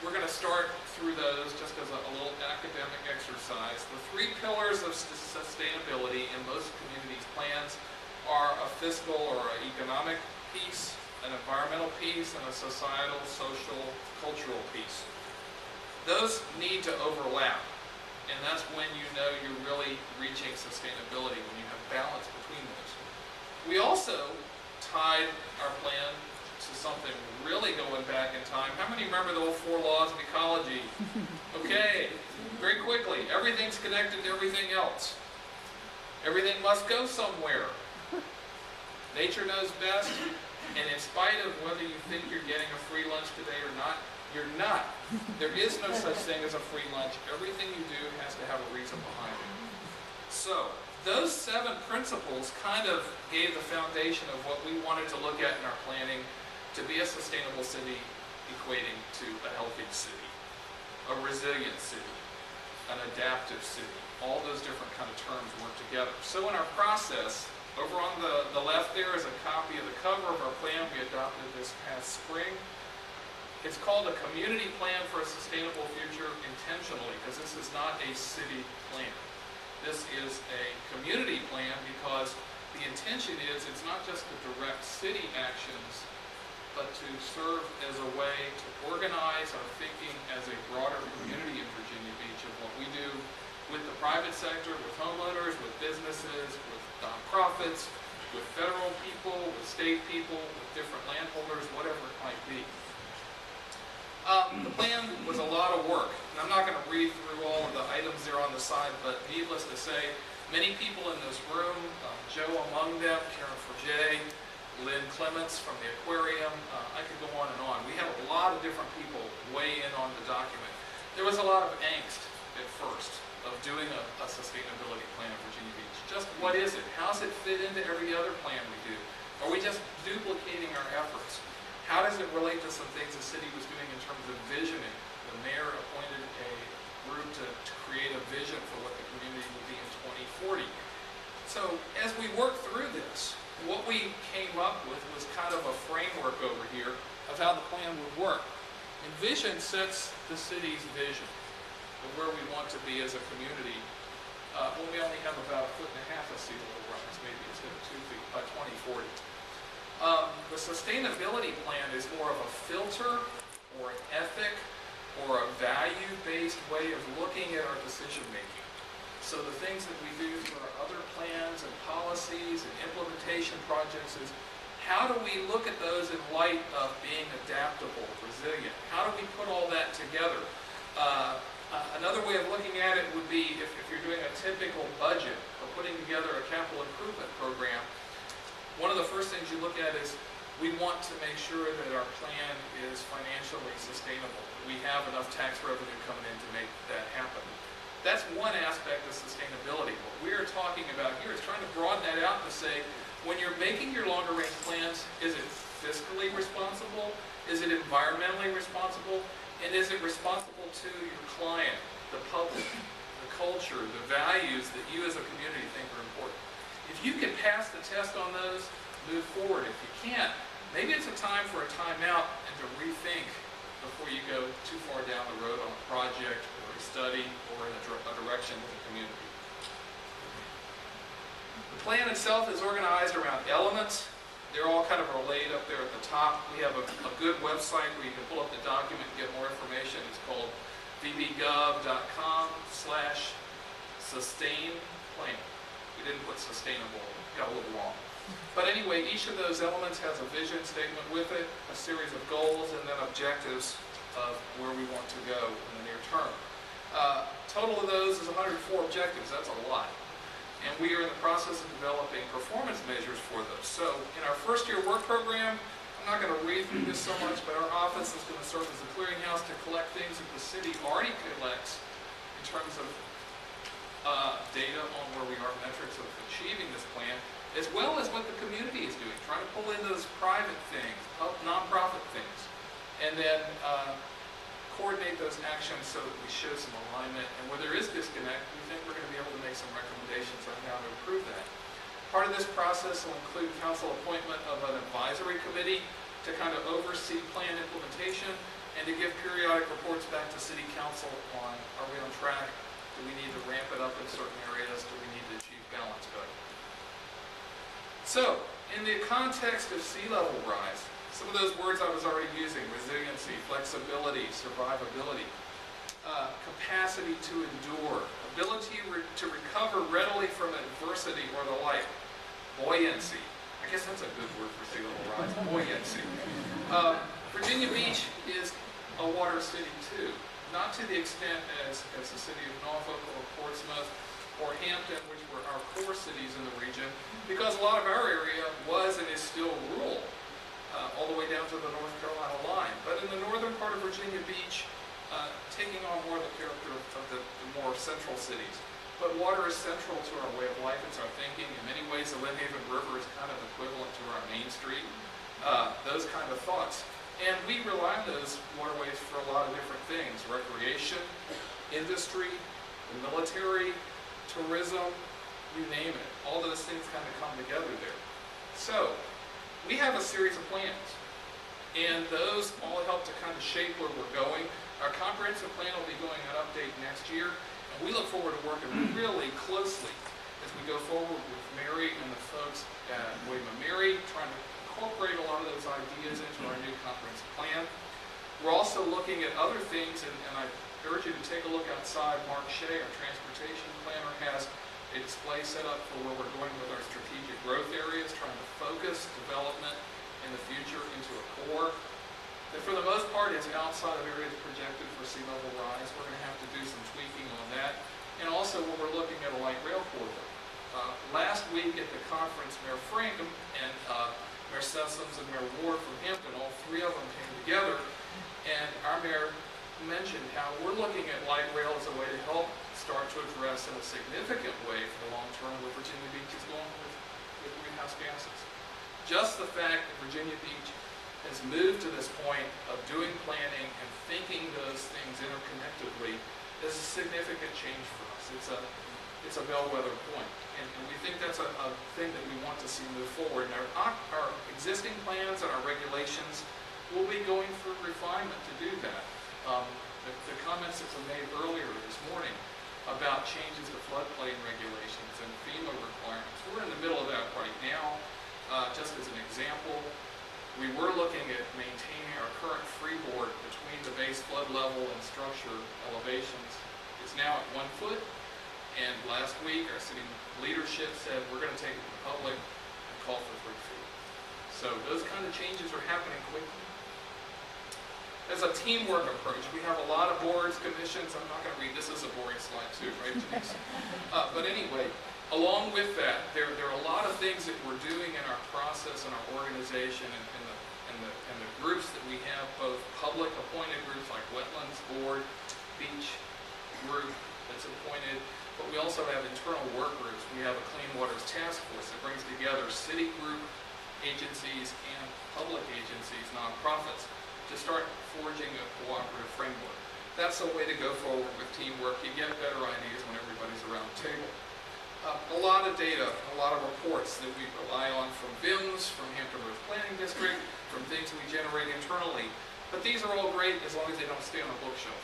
we're going to start through those just as a little academic exercise. The 3 pillars of sustainability in most communities' plans are a fiscal or an economic piece, an environmental piece, and a societal, social, cultural piece. Those need to overlap. And that's when you know you're really reaching sustainability, when you have balance between those. We also tied our plan to something really going back in time. How many remember the old 4 laws of ecology? Okay, very quickly. Everything's connected to everything else. Everything must go somewhere. Nature knows best, and in spite of whether you think you're getting a free lunch today or not, you're not. There is no such thing as a free lunch. Everything you do has to have a reason behind it. So, those 7 principles kind of gave the foundation of what we wanted to look at in our planning to be a sustainable city, equating to a healthy city, a resilient city, an adaptive city. All those different kind of terms work together. So in our process, over on the left there is a copy of the cover of our plan we adopted this past spring. It's called a Community Plan for a Sustainable Future intentionally, because this is not a city plan. This is a community plan because the intention is it's not just the direct city actions, but but to serve as a way to organize our thinking as a broader community in Virginia Beach of what we do with the private sector, with homeowners, with businesses, with nonprofits, with federal people, with state people, with different landholders, whatever it might be. The plan was a lot of work, and I'm not going to read through all of the items there on the side, but needless to say, many people in this room, Joe among them, Karen Forget, Lynn Clements from the aquarium, I could go on and on. We had a lot of different people weigh in on the document. There was a lot of angst at first of doing a sustainability plan in Virginia Beach. Just what is it? How does it fit into every other plan we do? Are we just duplicating our efforts? How does it relate to some things the city was doing in terms of visioning? The mayor appointed a group to create a vision for what the community would be in 2040. So as we worked through this, what we came up with was kind of a framework over here of how the plan would work. And vision sets the city's vision of where we want to be as a community when we only have about 1.5 feet of sea level rise, maybe instead of 2 feet by 2040. The sustainability plan is more of a filter or an ethic or a value-based way of looking at our decision making. So the things that we do for our other plans and policies and implementation projects is how do we look at those in light of being adaptable, resilient? How do we put all that together? Another way of looking at it would be if you're doing a typical budget or putting together a capital improvement program, one of the first things you look at is we want to make sure that our plan is financially sustainable. We have enough tax revenue coming in to make that happen. That's one aspect of sustainability. What we're talking about here is trying to broaden that out to say, when you're making your longer range plans, is it fiscally responsible? Is it environmentally responsible? And is it responsible to your client, the public, the culture, the values that you as a community think are important? If you can pass the test on those, move forward. If you can't, maybe it's a time for a timeout and to rethink before you go too far down the road on a project or a study or in a direction with the community. The plan itself is organized around elements. They're all kind of relayed up there at the top. We have a good website where you can pull up the document and get more information. It's called vbgov.com/sustainplan. We didn't put sustainable, got a little long. But anyway, each of those elements has a vision statement with it, a series of goals, and then objectives of where we want to go in the near term. Total of those is 104 objectives. That's a lot. And we are in the process of developing performance measures for those. So in our first year work program, I'm not going to read through this so much, but our office is going to serve as a clearinghouse to collect things that the city already collects in terms of data on where we are, metrics of achieving this plan, as well as what the community is doing, trying to pull in those private things, nonprofit things, and then coordinate those actions so that we show some alignment. And where there is disconnect, we think we're going to be able to make some recommendations on how to improve that. Part of this process will include council appointment of an advisory committee to kind of oversee plan implementation and to give periodic reports back to city council on, are we on track? Do we need to ramp it up in certain areas? Do we need to achieve balance better? So, in the context of sea level rise, some of those words I was already using, resiliency, flexibility, survivability, capacity to endure, ability to recover readily from adversity or the like, buoyancy. I guess that's a good word for sea level rise, buoyancy. Virginia Beach is a water city too, not to the extent as the city of Norfolk or Portsmouth or Hampton, which were our core cities in the region, because a lot of our area was and is still rural. All the way down to the North Carolina line. But in the northern part of Virginia Beach, taking on more of the character of the more central cities. But water is central to our way of life. It's our thinking. In many ways, the Lynnhaven River is kind of equivalent to our Main Street. Those kind of thoughts. And we rely on those waterways for a lot of different things. Recreation, industry, the military, tourism, you name it. All those things kind of come together there. So, we have a series of plans, and those all help to kind of shape where we're going. Our comprehensive plan will be going on update next year, and we look forward to working really closely as we go forward with Mary and the folks at William & Mary, trying to incorporate a lot of those ideas into our new comprehensive plan. We're also looking at other things, and I urge you to take a look outside. Mark Shea, our transportation planner, has a display set up for where we're going with our strategic growth areas, trying to focus development in the future into a core that for the most part is outside of areas projected for sea level rise. We're going to have to do some tweaking on that. And also we're looking at a light rail corridor. Last week at the conference, Mayor Frankham and Mayor Sessoms and Mayor Ward from Hampton, all three of them came together, and our mayor mentioned how we're looking at light rail as a way to help start to address in a significant way for the long term where Virginia Beach is going with greenhouse gases. Just the fact that Virginia Beach has moved to this point of doing planning and thinking those things interconnectedly is a significant change for us. It's a bellwether point, and we think that's a thing that we want to see move forward. And our existing plans and our regulations will be going through refinement to do that. The comments that were made earlier this morning about changes to floodplain regulations and FEMA requirements, we're in the middle of that right now. Just as an example, we were looking at maintaining our current freeboard between the base flood level and structure elevations. It's now at 1 foot, and last week our city leadership said we're going to take it to the public and call for 3 feet. So those kind of changes are happening quickly. As a teamwork approach, we have a lot of boards, commissions. I'm not going to read, this is a boring slide too, right, Denise? But anyway, along with that, there are a lot of things that we're doing in our process and our organization and the groups that we have, both public appointed groups like Wetlands Board, Beach Group that's appointed, but we also have internal work groups. We have a Clean Waters Task Force that brings together city group agencies and public agencies, nonprofits, to start forging a cooperative framework. That's a way to go forward with teamwork. You get better ideas when everybody's around the table. A lot of data, a lot of reports that we rely on from VIMS, from Hampton Roads Planning District, from things we generate internally. But these are all great as long as they don't stay on a bookshelf.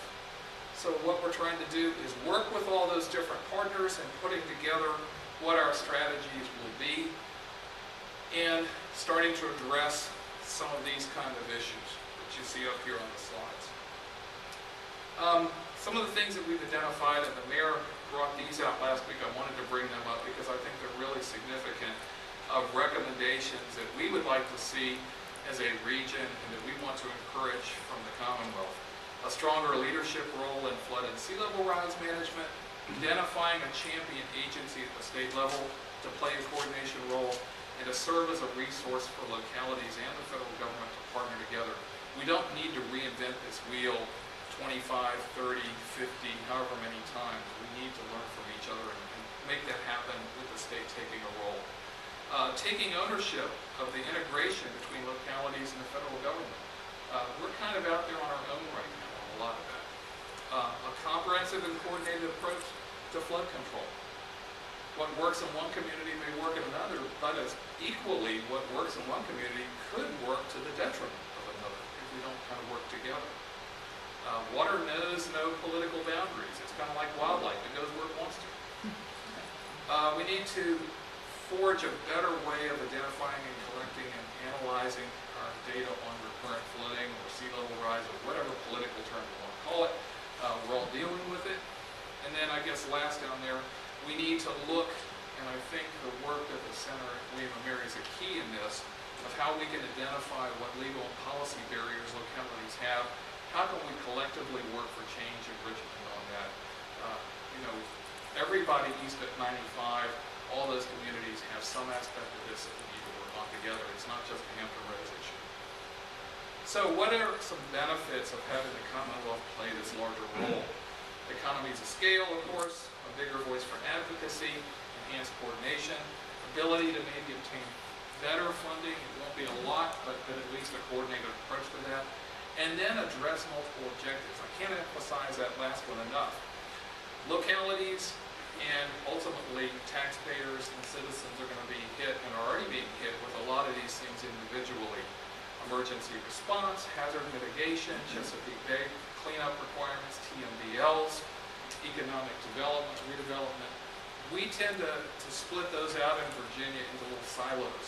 So what we're trying to do is work with all those different partners and putting together what our strategies will be and starting to address some of these kind of issues that you see up here on the slides. Some of the things that we've identified, and the mayor brought these out last week, I wanted to bring them up because I think they're really significant, of recommendations that we would like to see as a region and that we want to encourage from the Commonwealth. A stronger leadership role in flood and sea level rise management, identifying a champion agency at the state level to play a coordination role, and to serve as a resource for localities and the federal government to partner together. We don't need to reinvent this wheel 25, 30, 50, however many times. We need to learn from each other and make that happen with the state taking a role. Taking ownership of the integration between localities and the federal government. We're kind of out there on our own right now on a lot of that. A comprehensive and coordinated approach to flood control. What works in one community may work in another, but as equally what works in one community could work to the detriment of another if we don't kind of work together. Water knows no political boundaries. It's kind of like wildlife. It goes where it wants to. We need to forge a better way of identifying and collecting and analyzing our data on recurrent flooding or sea level rise or whatever political term you want to call it. We're all dealing with it. And then I guess last down there, we need to look, and I think the work at the Center at William & Mary is a key in this, of how we can identify what legal and policy barriers localities have. How can we collectively work for change in Richmond on that? Everybody east at 95, all those communities have some aspect of this that we need to work on together. It's not just a Hampton Roads issue. So what are some benefits of having the Commonwealth play this larger role? Economies of scale, of course, a bigger voice for advocacy, enhanced coordination, ability to maybe obtain better funding. It won't be a lot, but at least a coordinated approach to that. And then address multiple objectives. I can't emphasize that last one enough. Localities and ultimately taxpayers and citizens are going to be hit and are already being hit with a lot of these things individually. Emergency response, hazard mitigation, Chesapeake Bay cleanup requirements, TMDLs, economic development, redevelopment. We tend to split those out in Virginia into little silos.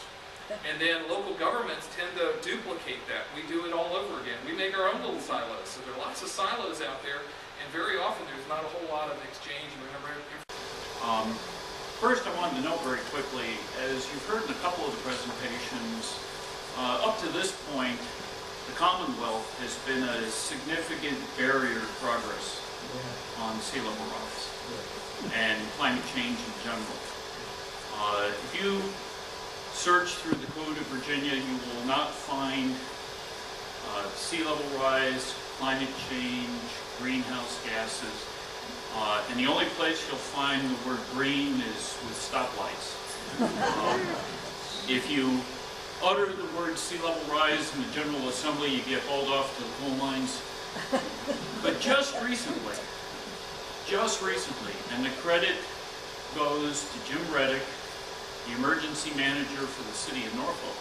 And then local governments tend to duplicate that. We do it all make our own little silos. So there are lots of silos out there, and very often there's not a whole lot of exchange. First, I wanted to note very quickly, as you've heard in a couple of the presentations, up to this point, the Commonwealth has been a significant barrier to progress on sea level rise and climate change in general. If you search through the Code of Virginia, you will not find sea level rise, climate change, greenhouse gases. And the only place you'll find the word green is with stoplights. If you utter the word sea level rise in the General Assembly, you get hauled off to the coal mines. But just recently, and the credit goes to Jim Reddick, the emergency manager for the city of Norfolk,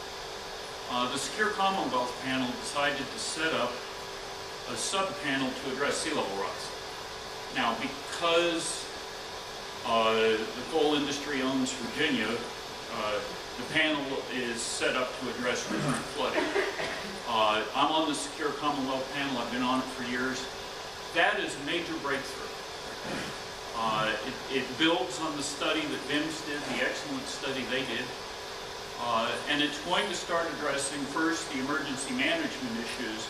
the Secure Commonwealth panel decided to set up a sub-panel to address sea level rise. Now, because the coal industry owns Virginia, the panel is set up to address recurrent flooding. I'm on the Secure Commonwealth panel. I've been on it for years. That is a major breakthrough. It builds on the study that VIMS did, the excellent study they did. And it's going to start addressing first the emergency management issues.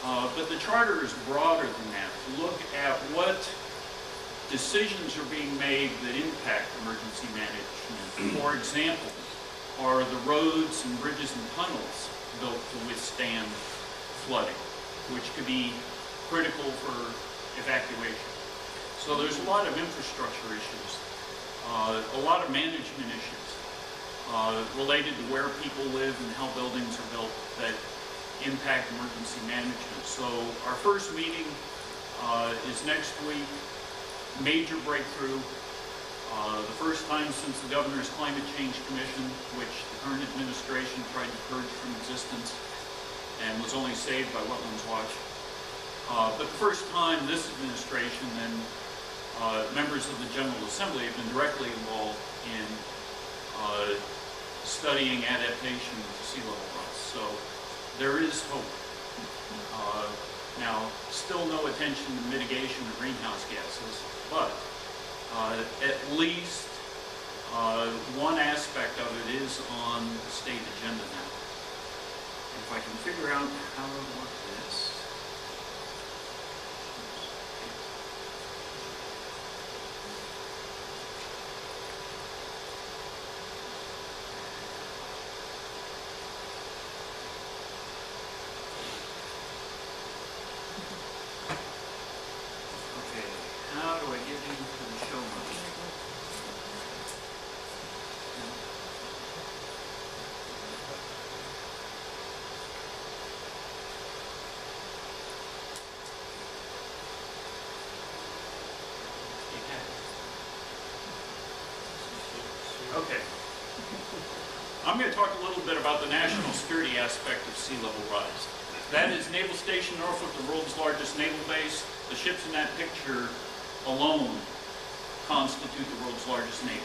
But the charter is broader than that, to look at what decisions are being made that impact emergency management. For example, are the roads and bridges and tunnels built to withstand flooding, which could be critical for evacuation. So there's a lot of infrastructure issues, a lot of management issues related to where people live and how buildings are built that impact emergency management. So our first meeting is next week. Major breakthrough. The first time since the Governor's Climate Change Commission, which the current administration tried to purge from existence and was only saved by Wetlands Watch. But the first time this administration and members of the General Assembly have been directly involved in studying adaptation to sea level rise. So there is hope. Now, still no attention to mitigation of greenhouse gases, but at least one aspect of it is on the state agenda now. If I can figure out how to work this. How do I get into the show mode? Okay. I'm going to talk a little bit about the national security aspect of sea level rise. That is Naval Station Norfolk, the world's largest naval base. The ships in that picture alone constitute the world's largest navy,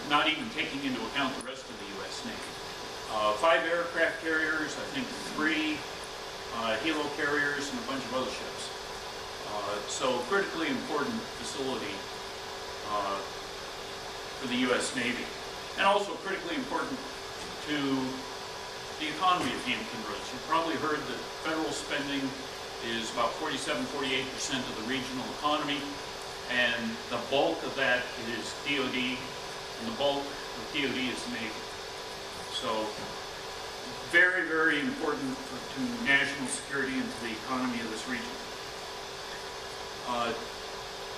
not even taking into account the rest of the U.S. Navy. 5 aircraft carriers, I think 3 helo carriers, and a bunch of other ships. So critically important facility for the U.S. Navy, and also critically important to the economy of Hampton Roads. You've probably heard that federal spending is about 47–48% of the regional economy, and the bulk of that is DOD, and the bulk of DOD is Navy. So very, very important to national security and to the economy of this region.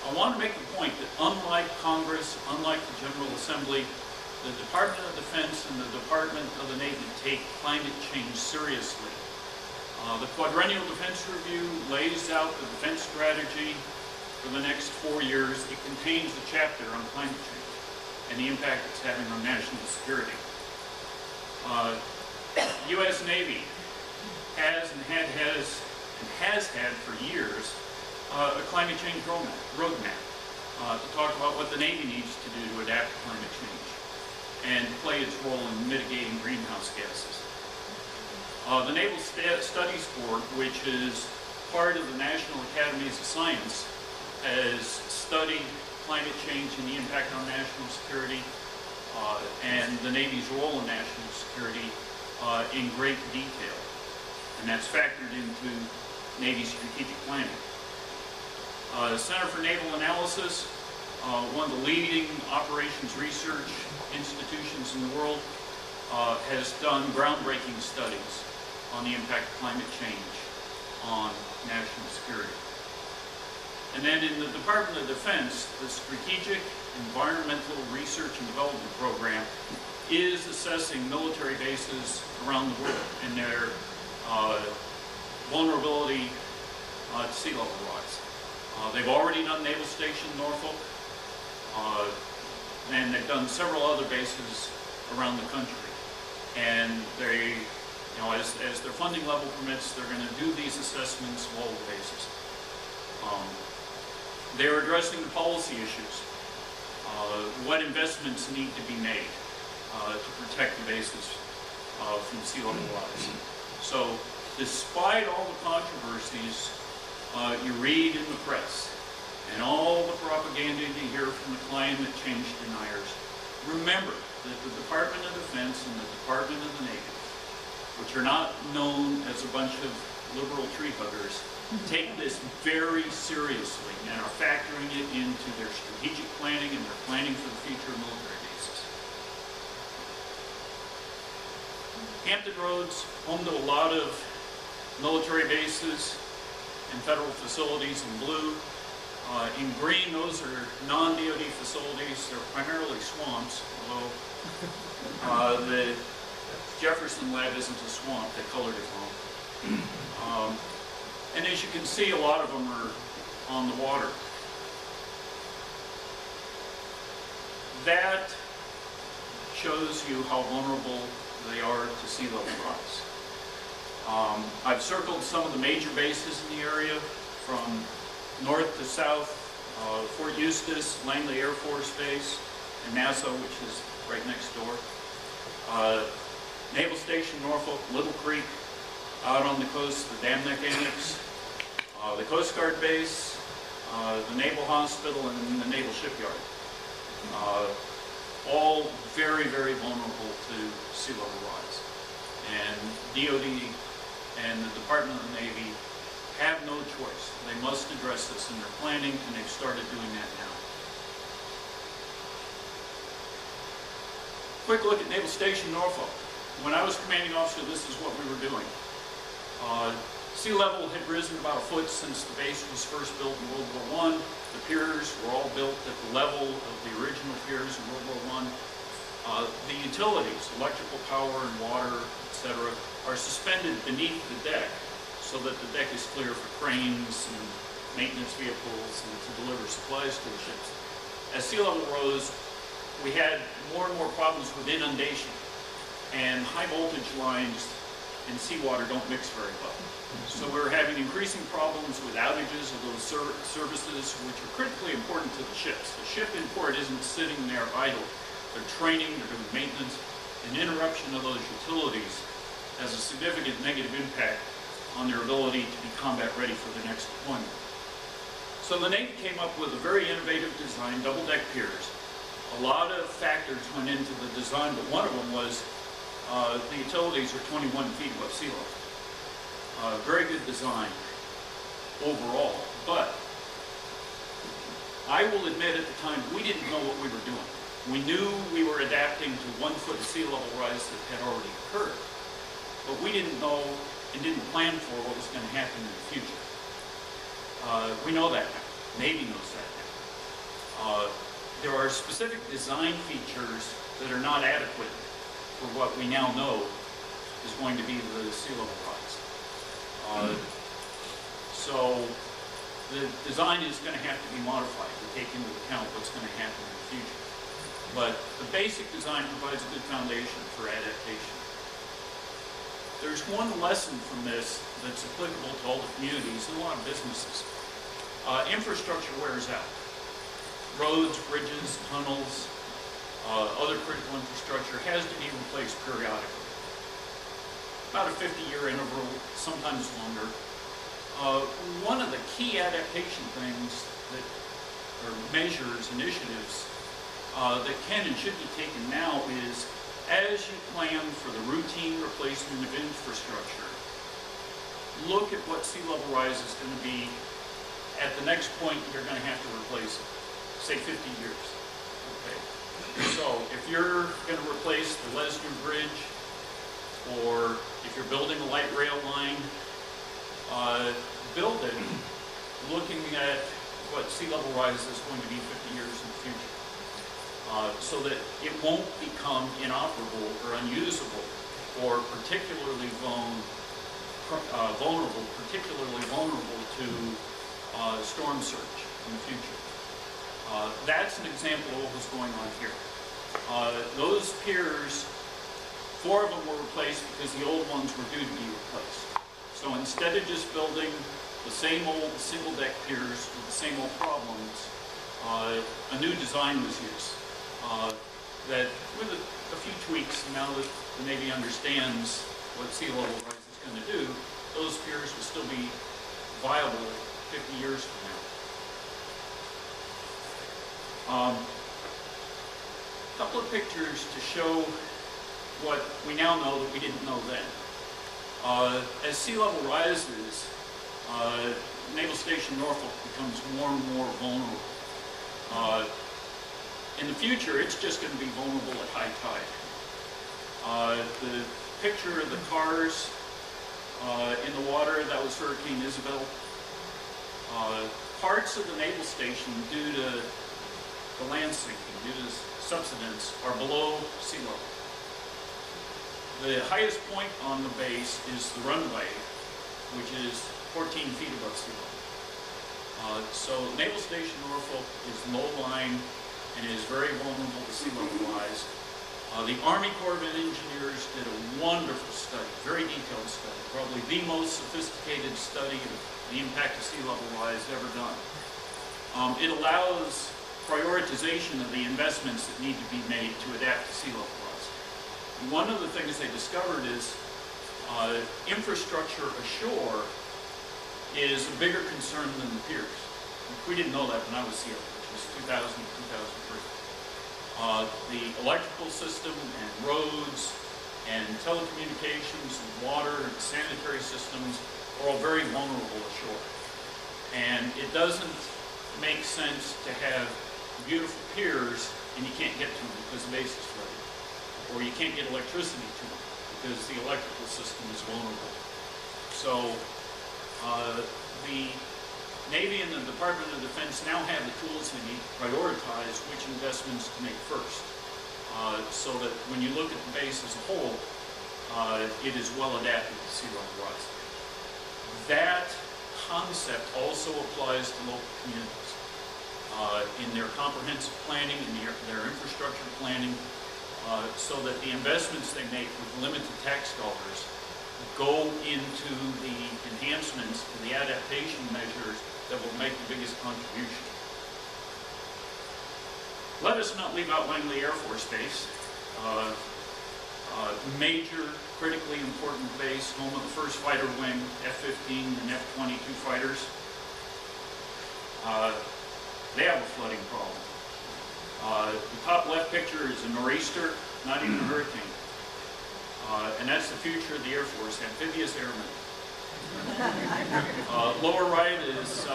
I want to make the point that unlike Congress, unlike the General Assembly, the Department of Defense and the Department of the Navy take climate change seriously. The Quadrennial Defense Review lays out the defense strategy for the next 4 years. It contains a chapter on climate change and the impact it's having on national security. U.S. Navy has had for years a climate change roadmap to talk about what the Navy needs to do to adapt to climate change and play its role in mitigating greenhouse gases. The Naval Studies Board, which is part of the National Academies of Science, has studied climate change and the impact on national security and the Navy's role in national security in great detail. And that's factored into Navy strategic planning. The Center for Naval Analysis, one of the leading operations research institutions in the world, has done groundbreaking studies on the impact of climate change on national security. And then in the Department of Defense, the Strategic Environmental Research and Development Program is assessing military bases around the world and their vulnerability to sea level rise. They've already done Naval Station Norfolk, and they've done several other bases around the country. And they, as their funding level permits, they're going to do these assessments of all the bases. They're addressing the policy issues. What investments need to be made to protect the bases from sea level rise. So despite all the controversies you read in the press and all the propaganda you hear from the climate change deniers, remember that the Department of Defense and the Department of the Navy, which are not known as a bunch of liberal tree huggers, take this very seriously and are factoring it into their strategic planning and their planning for the future of military bases. Hampton Roads, home to a lot of military bases and federal facilities in blue. In green, those are non-DoD facilities. They're primarily swamps, although the Jefferson Lab isn't a swamp. They colored it wrong. And as you can see, a lot of them are on the water. That shows you how vulnerable they are to sea level rise. I've circled some of the major bases in the area from north to south, Fort Eustis, Langley Air Force Base, and Nassau, which is right next door. Naval Station Norfolk, Little Creek, out on the coast, the Dam Neck Annex, the Coast Guard Base, the Naval Hospital, and the Naval Shipyard. All very, very vulnerable to sea level rise. And DoD and the Department of the Navy have no choice. They must address this in their planning, and they've started doing that now. Quick look at Naval Station Norfolk. When I was commanding officer, this is what we were doing. Sea level had risen about a foot since the base was first built in World War I. The piers were all built at the level of the original piers in World War I. The utilities, electrical power and water, etc., are suspended beneath the deck so that the deck is clear for cranes and maintenance vehicles and to deliver supplies to the ships. As sea level rose, we had more and more problems with inundation, and high voltage lines and seawater don't mix very well. So we're having increasing problems with outages of those services, which are critically important to the ships. The ship in port isn't sitting there idle. They're training, they're doing maintenance. An interruption of those utilities has a significant negative impact on their ability to be combat ready for the next deployment. So the Navy came up with a very innovative design, double-deck piers. A lot of factors went into the design, but one of them was the utilities are 21 feet above sea level. Very good design overall, but I will admit at the time we didn't know what we were doing. We knew we were adapting to 1 foot of sea level rise that had already occurred, but we didn't know and didn't plan for what was going to happen in the future. We know that now. Navy knows that now. There are specific design features that are not adequate for what we now know is going to be the sea level rise. So the design is going to have to be modified to take into account what's going to happen in the future. But the basic design provides a good foundation for adaptation. There's one lesson from this that's applicable to all the communities and a lot of businesses. Infrastructure wears out. Roads, bridges, tunnels, other critical infrastructure has to be replaced periodically. about a 50-year interval, sometimes longer. One of the key adaptation things that, or measures, initiatives, that can and should be taken now is, as you plan for the routine replacement of infrastructure, look at what sea level rise is going to be at the next point you're going to have to replace it, say 50 years. Okay. So if you're going to replace the Lesnar Bridge, or if you're building a light rail line, build it looking at what sea level rise is going to be 50 years in the future, so that it won't become inoperable or unusable, or particularly vulnerable to storm surge in the future. That's an example of what was going on here. Those piers, 4 of them were replaced because the old ones were due to be replaced. So instead of just building the same old single-deck piers with the same old problems, a new design was used. That with a few tweaks, now that the Navy understands what sea level rise is going to do, those piers will still be viable 50 years from now. A couple of pictures to show what we now know that we didn't know then. As sea level rises, Naval Station Norfolk becomes more and more vulnerable. In the future, it's just going to be vulnerable at high tide. The picture of the cars in the water, that was Hurricane Isabel. Parts of the naval station, due to the land sinking, due to subsidence, are below sea level. The highest point on the base is the runway, which is 14 feet above sea level. So Naval Station Norfolk is low-lying and is very vulnerable to sea level rise. The Army Corps of Engineers did a wonderful study, very detailed study, probably the most sophisticated study of the impact of sea level rise ever done. It allows prioritization of the investments that need to be made to adapt to sea level rise. One of the things they discovered is infrastructure ashore is a bigger concern than the piers. We didn't know that when I was CFO, which was 2000 to 2003. The electrical system and roads and telecommunications and water and sanitary systems are all very vulnerable ashore. And it doesn't make sense to have beautiful piers and you can't get to them because the base is flooded. Or you can't get electricity to them because the electrical system is vulnerable. So the Navy and the Department of Defense now have the tools they need to prioritize which investments to make first, so that when you look at the base as a whole, it is well adapted to sea level rise. That concept also applies to local communities. In their comprehensive planning and their infrastructure planning, so that the investments they make with limited tax dollars go into the enhancements to the adaptation measures that will make the biggest contribution. Let us not leave out Langley Air Force Base, major, critically important base, home of the first fighter wing, F-15 and F-22 fighters. They have a flooding problem. The top left picture is a nor'easter, not even a hurricane. And that's the future of the Air Force, amphibious airmen. Lower right is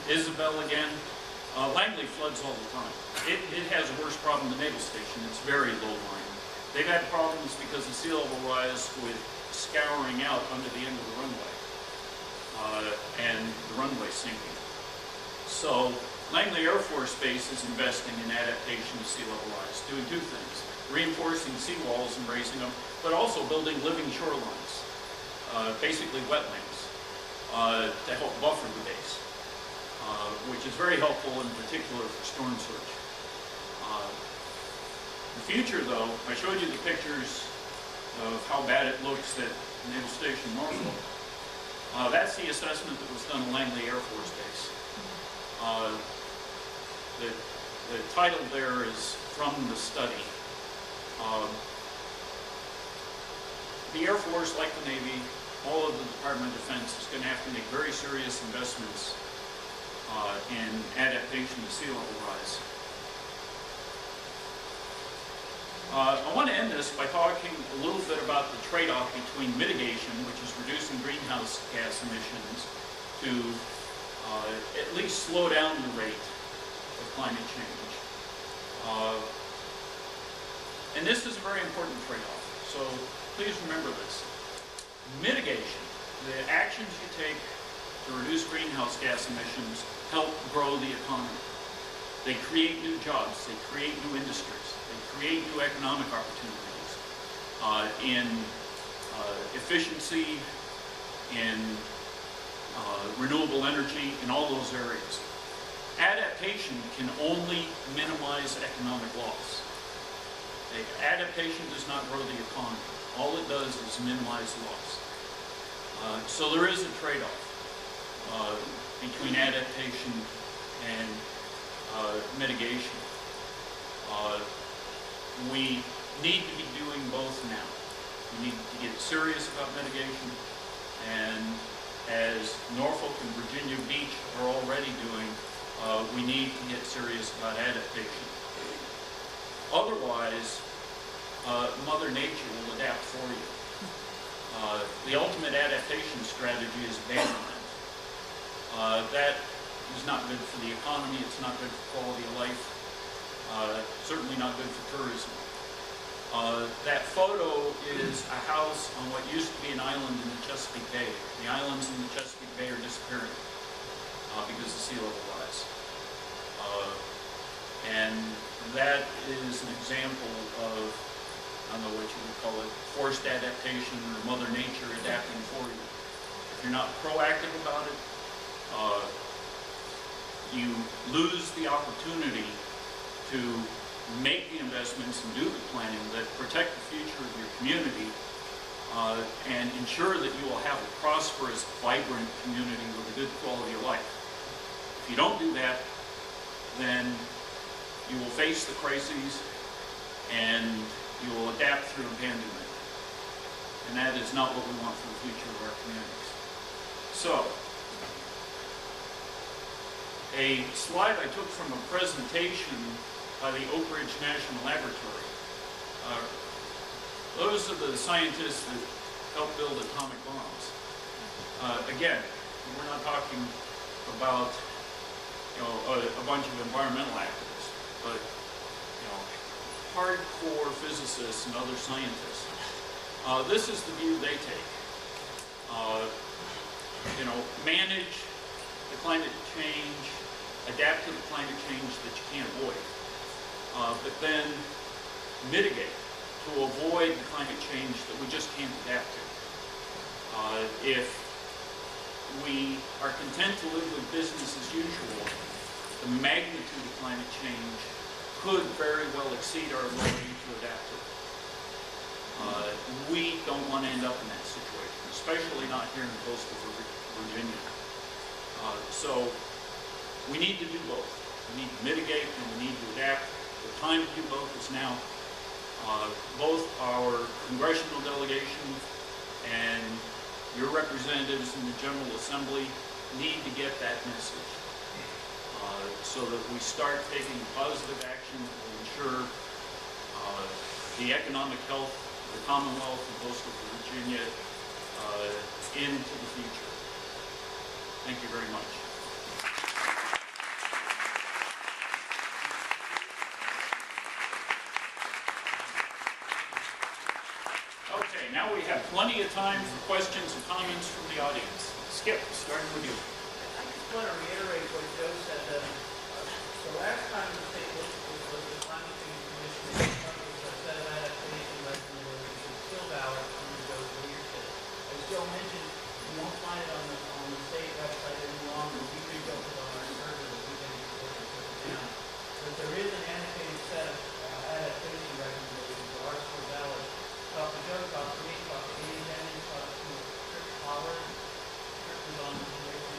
Isabel again. Langley floods all the time. It has a worse problem than Naval Station. It's very low-lying. They've had problems because of sea level rise with scouring out under the end of the runway and the runway sinking. So Langley Air Force Base is investing in adaptation to sea level rise, doing two things: reinforcing seawalls and raising them, but also building living shorelines, basically wetlands, to help buffer the base, which is very helpful in particular for storm surge. The future, though, I showed you the pictures of how bad it looks at Naval Station Norfolk. That's the assessment that was done at Langley Air Force Base. The title there is from the study. the Air Force, like the Navy, all of the Department of Defense is going to have to make very serious investments in adaptation to sea level rise. I want to end this by talking a little bit about the trade-off between mitigation, which is reducing greenhouse gas emissions, to at least slow down the rate of climate change. And this is a very important trade-off, so please remember this. Mitigation, the actions you take to reduce greenhouse gas emissions, help grow the economy. They create new jobs, they create new industries, they create new economic opportunities in efficiency, in renewable energy, in all those areas. Adaptation can only minimize economic loss. Adaptation does not grow the economy. All it does is minimize loss. So there is a trade-off between adaptation and mitigation. We need to be doing both now. We need to get serious about mitigation, and as Norfolk and Virginia Beach are already doing, we need to get serious about adaptation. Otherwise, Mother Nature will adapt for you. The ultimate adaptation strategy is abandonment. That is not good for the economy, it's not good for quality of life, certainly not good for tourism. That photo is a house on what used to be an island in the Chesapeake Bay. The islands in the Chesapeake Bay are disappearing because of sea level rise. And that is an example of, I don't know what you would call it, forced adaptation or Mother Nature adapting for you. If you're not proactive about it, you lose the opportunity to make the investments and do the planning that protect the future of your community and ensure that you will have a prosperous, vibrant community with a good quality of life. If you don't do that, then you will face the crises and you will adapt through abandonment. And that is not what we want for the future of our communities. So, a slide I took from a presentation by the Oak Ridge National Laboratory. Those are the scientists that helped build atomic bombs. Again, we're not talking about a bunch of environmental activists, but hardcore physicists and other scientists. This is the view they take. Manage the climate change, adapt to the climate change that you can't avoid, but then mitigate to avoid the climate change that we just can't adapt to. If we are content to live with business as usual, the magnitude of climate change could very well exceed our ability to adapt to it. We don't want to end up in that situation, especially not here in coastal Virginia. So we need to do both. We need to mitigate and we need to adapt. The time to do both is now. Both our congressional delegation and your representatives in the General Assembly need to get that message so that we start taking positive action that will ensure the economic health of the Commonwealth and coastal Virginia into the future. Thank you very much. Okay, now we have plenty of time for questions and comments from the audience. Skip, starting with you. I just want to reiterate what Joe said. The last time the state was the Climate Change Commission, was a set of adaptation recommendations still valid under Joe's leadership. As Joe mentioned, you won't find it on the state website any longer. We rebuilt it on our server that we can put it down. But there is an annotated set of adaptation recommendations that are still valid. Talk to Joe, talk to me, talk to Andy Dennis, talk to Chris Pollard. Chris was on the commission.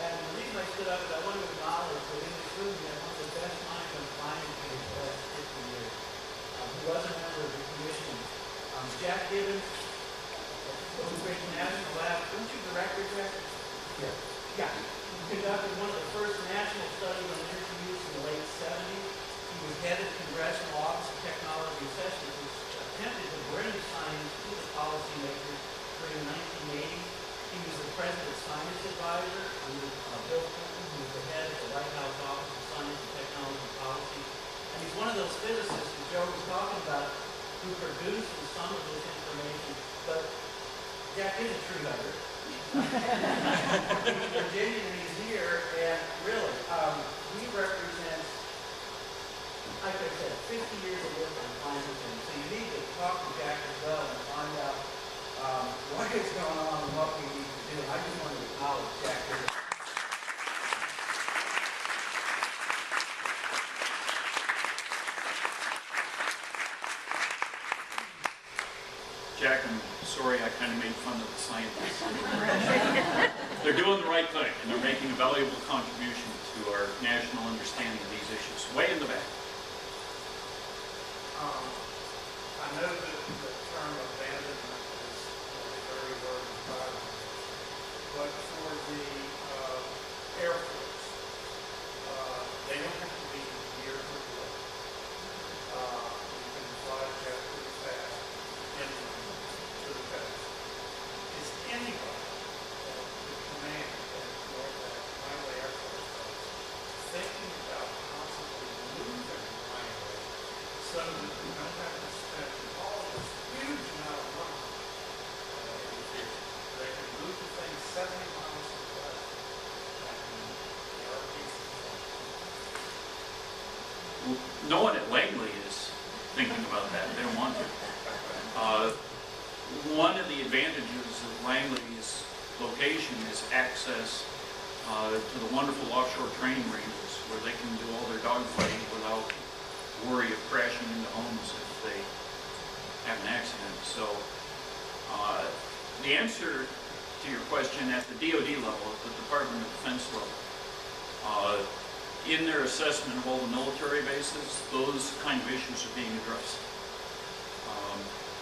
And the reason I stood up is I want to acknowledge that in this room we have one of the best minds on climate change for the last 50 years. Who was a member of the commission. Jack Gibbons what we created the National Lab. Don't you director, Jack? Yeah. Yeah. He conducted one of the first national studies on energy use in the late 70s. He was head of the Congressional Office of Technology Assessment, which attempted to bring science to the policymakers during the 1980s. He was the president's science advisor under Bill Clinton, who was the head of the White House Office of Science and Technology Policy. And he's one of those physicists that Joe was talking about who produces some of this information. But Jack is a true nugget. He's Virginian and he's here, and really, he represents, like I said, 50 years of work on climate change. So you need to talk to Jack as well and find out what is going on and what we need to do. I just want to acknowledge Jack here. Jack, I'm sorry I kind of made fun of the scientists. They're doing the right thing, and they're making a valuable contribution to our national understanding of these issues. Way in the back. I know that the term abandonment is a very word environment, but for the Air Force, they don't have to be near the work. You can fly a jet pretty fast, inland to the coast. Is anybody at the command at Langley Air Force Base thinking about possibly moving Langley so that we don't have to spend all this huge amount of money in the future? They can move the thing 70 miles away, and there are pieces of No one at Langley is thinking about that. They don't want to. One of the advantages of Langley's location is access to the wonderful offshore training ranges where they can do all their dogfighting without worry of crashing into homes if they have an accident. So the answer to your question at the DoD level, at the Department of Defense level, in their assessment of all the military bases, those kind of issues are being addressed.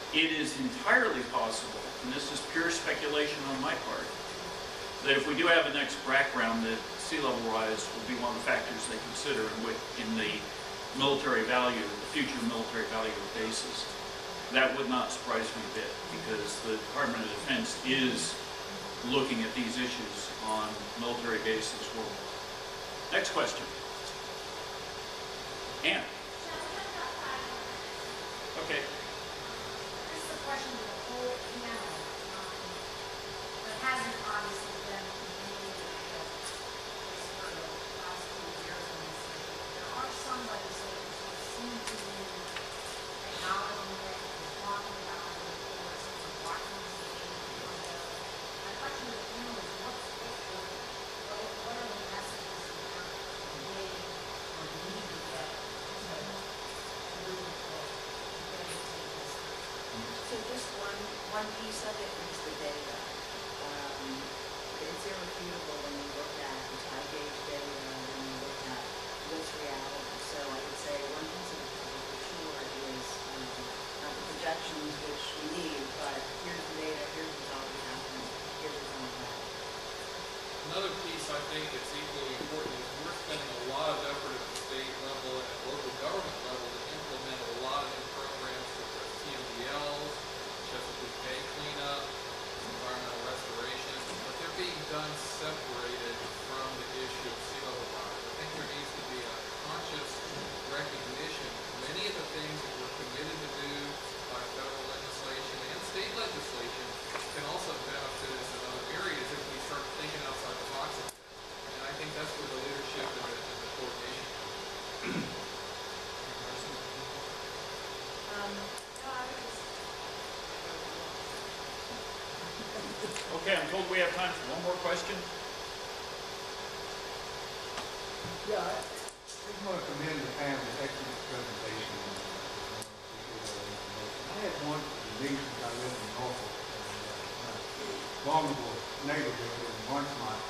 It is entirely possible, and this is pure speculation on my part, that if we do have a next BRAC round, that sea level rise will be one of the factors they consider in the military value, the future military value of bases. That would not surprise me a bit, because the Department of Defense is looking at these issues on military bases worldwide. Next question. Ann. Okay. This is a question of the whole panel, but hasn't obviously been really this for the last few years on this issue. There are some legislators who seem to be acknowledging it and talking about it, or some of Washington State. My question to the panel is, what are the messages that are made or need to get to move forward? So just one piece of it is the data. It's irrefutable when you look at the tide gauge data, when you look at what's reality. So I would say one piece of it for sure is not the projections, which we need, but here's the data, here's what's already happening, here's what's on the ground. Another piece I think that's equally important is we're spending a lot of effort at the state level and at local government level to implement a lot of new programs such as TMDLs, Chesapeake Bay cleanup, environmental restoration, but they're being done separated from the issue of sea level rise. I think there needs to be a conscious recognition. Many of the things that we're committed to do by federal legislation and state legislation can also benefit us in other areas if we start thinking outside the box. And I think that's where the leadership and the coordination comes. Okay, I'm told we have time for one more question. Yeah, I just want to commend the panel, excellent presentation. I had one for the meetings I live in Norfolk, in a vulnerable neighborhood in Marchmont.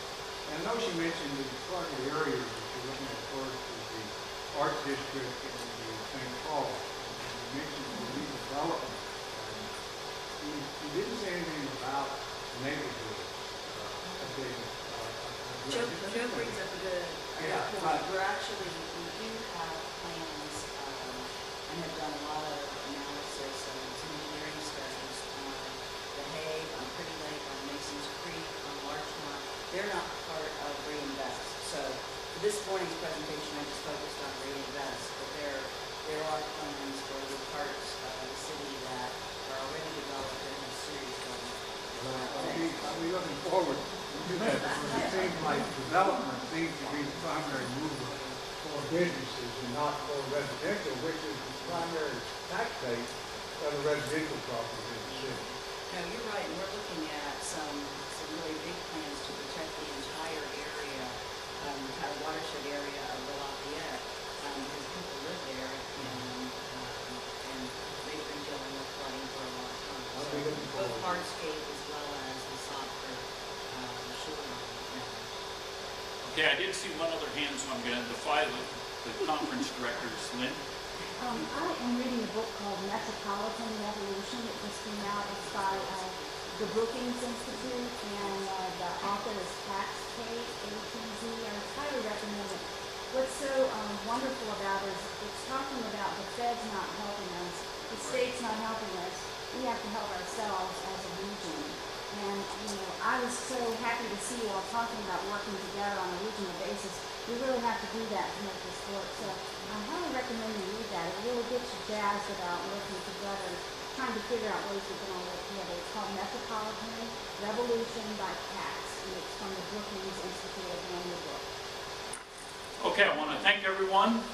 And I know she mentioned the target areas that you're looking at first is the Arts District and the St. Paul. And you mentioned the redevelopment. you didn't say anything about neighborhoods. Joe brings up a good Yeah, point. right. We're actually, we do have plans, and have done a lot of analysis and some engineering studies on The Hague, on Pretty Lake, on Masons Creek, on Larchmont. They're not part of Reinvest. So for this morning's presentation, I just focused on Reinvest, but there are plans for the parts of the city that are already developed and have serious development. I'll be looking forward to that, because it seems like development seems to be the primary mover for businesses and not for residential, which is the primary tax base of the residential properties in the city. No, you're right, and we're looking at some really big plans to protect the entire area, entire watershed area of the Lafayette, because people live there, and they've been dealing with flooding for a long time. I'll be looking Both forward. hardscape as well as the softer shoreline. Okay, I did see one other hand, so I'm going to defy the conference directors. Lynn? I am reading a book called Metropolitan Revolution. It just came out. It's by the Brookings Institute, and the author is Tax Kate, A-T-Z. I would highly recommend it. What's so wonderful about it is it's talking about the feds not helping us, the state's not helping us. We have to help ourselves as a region. And, I was so happy to see you all talking about working together on a regional basis. We really have to do that to make this work. So I highly recommend you read that. It really gets you jazzed about working together, trying to figure out ways we can all work together. It's called Metropolitan Revolution by Tax, and it's from the Brookings Institute of the book. Okay, I want to thank everyone.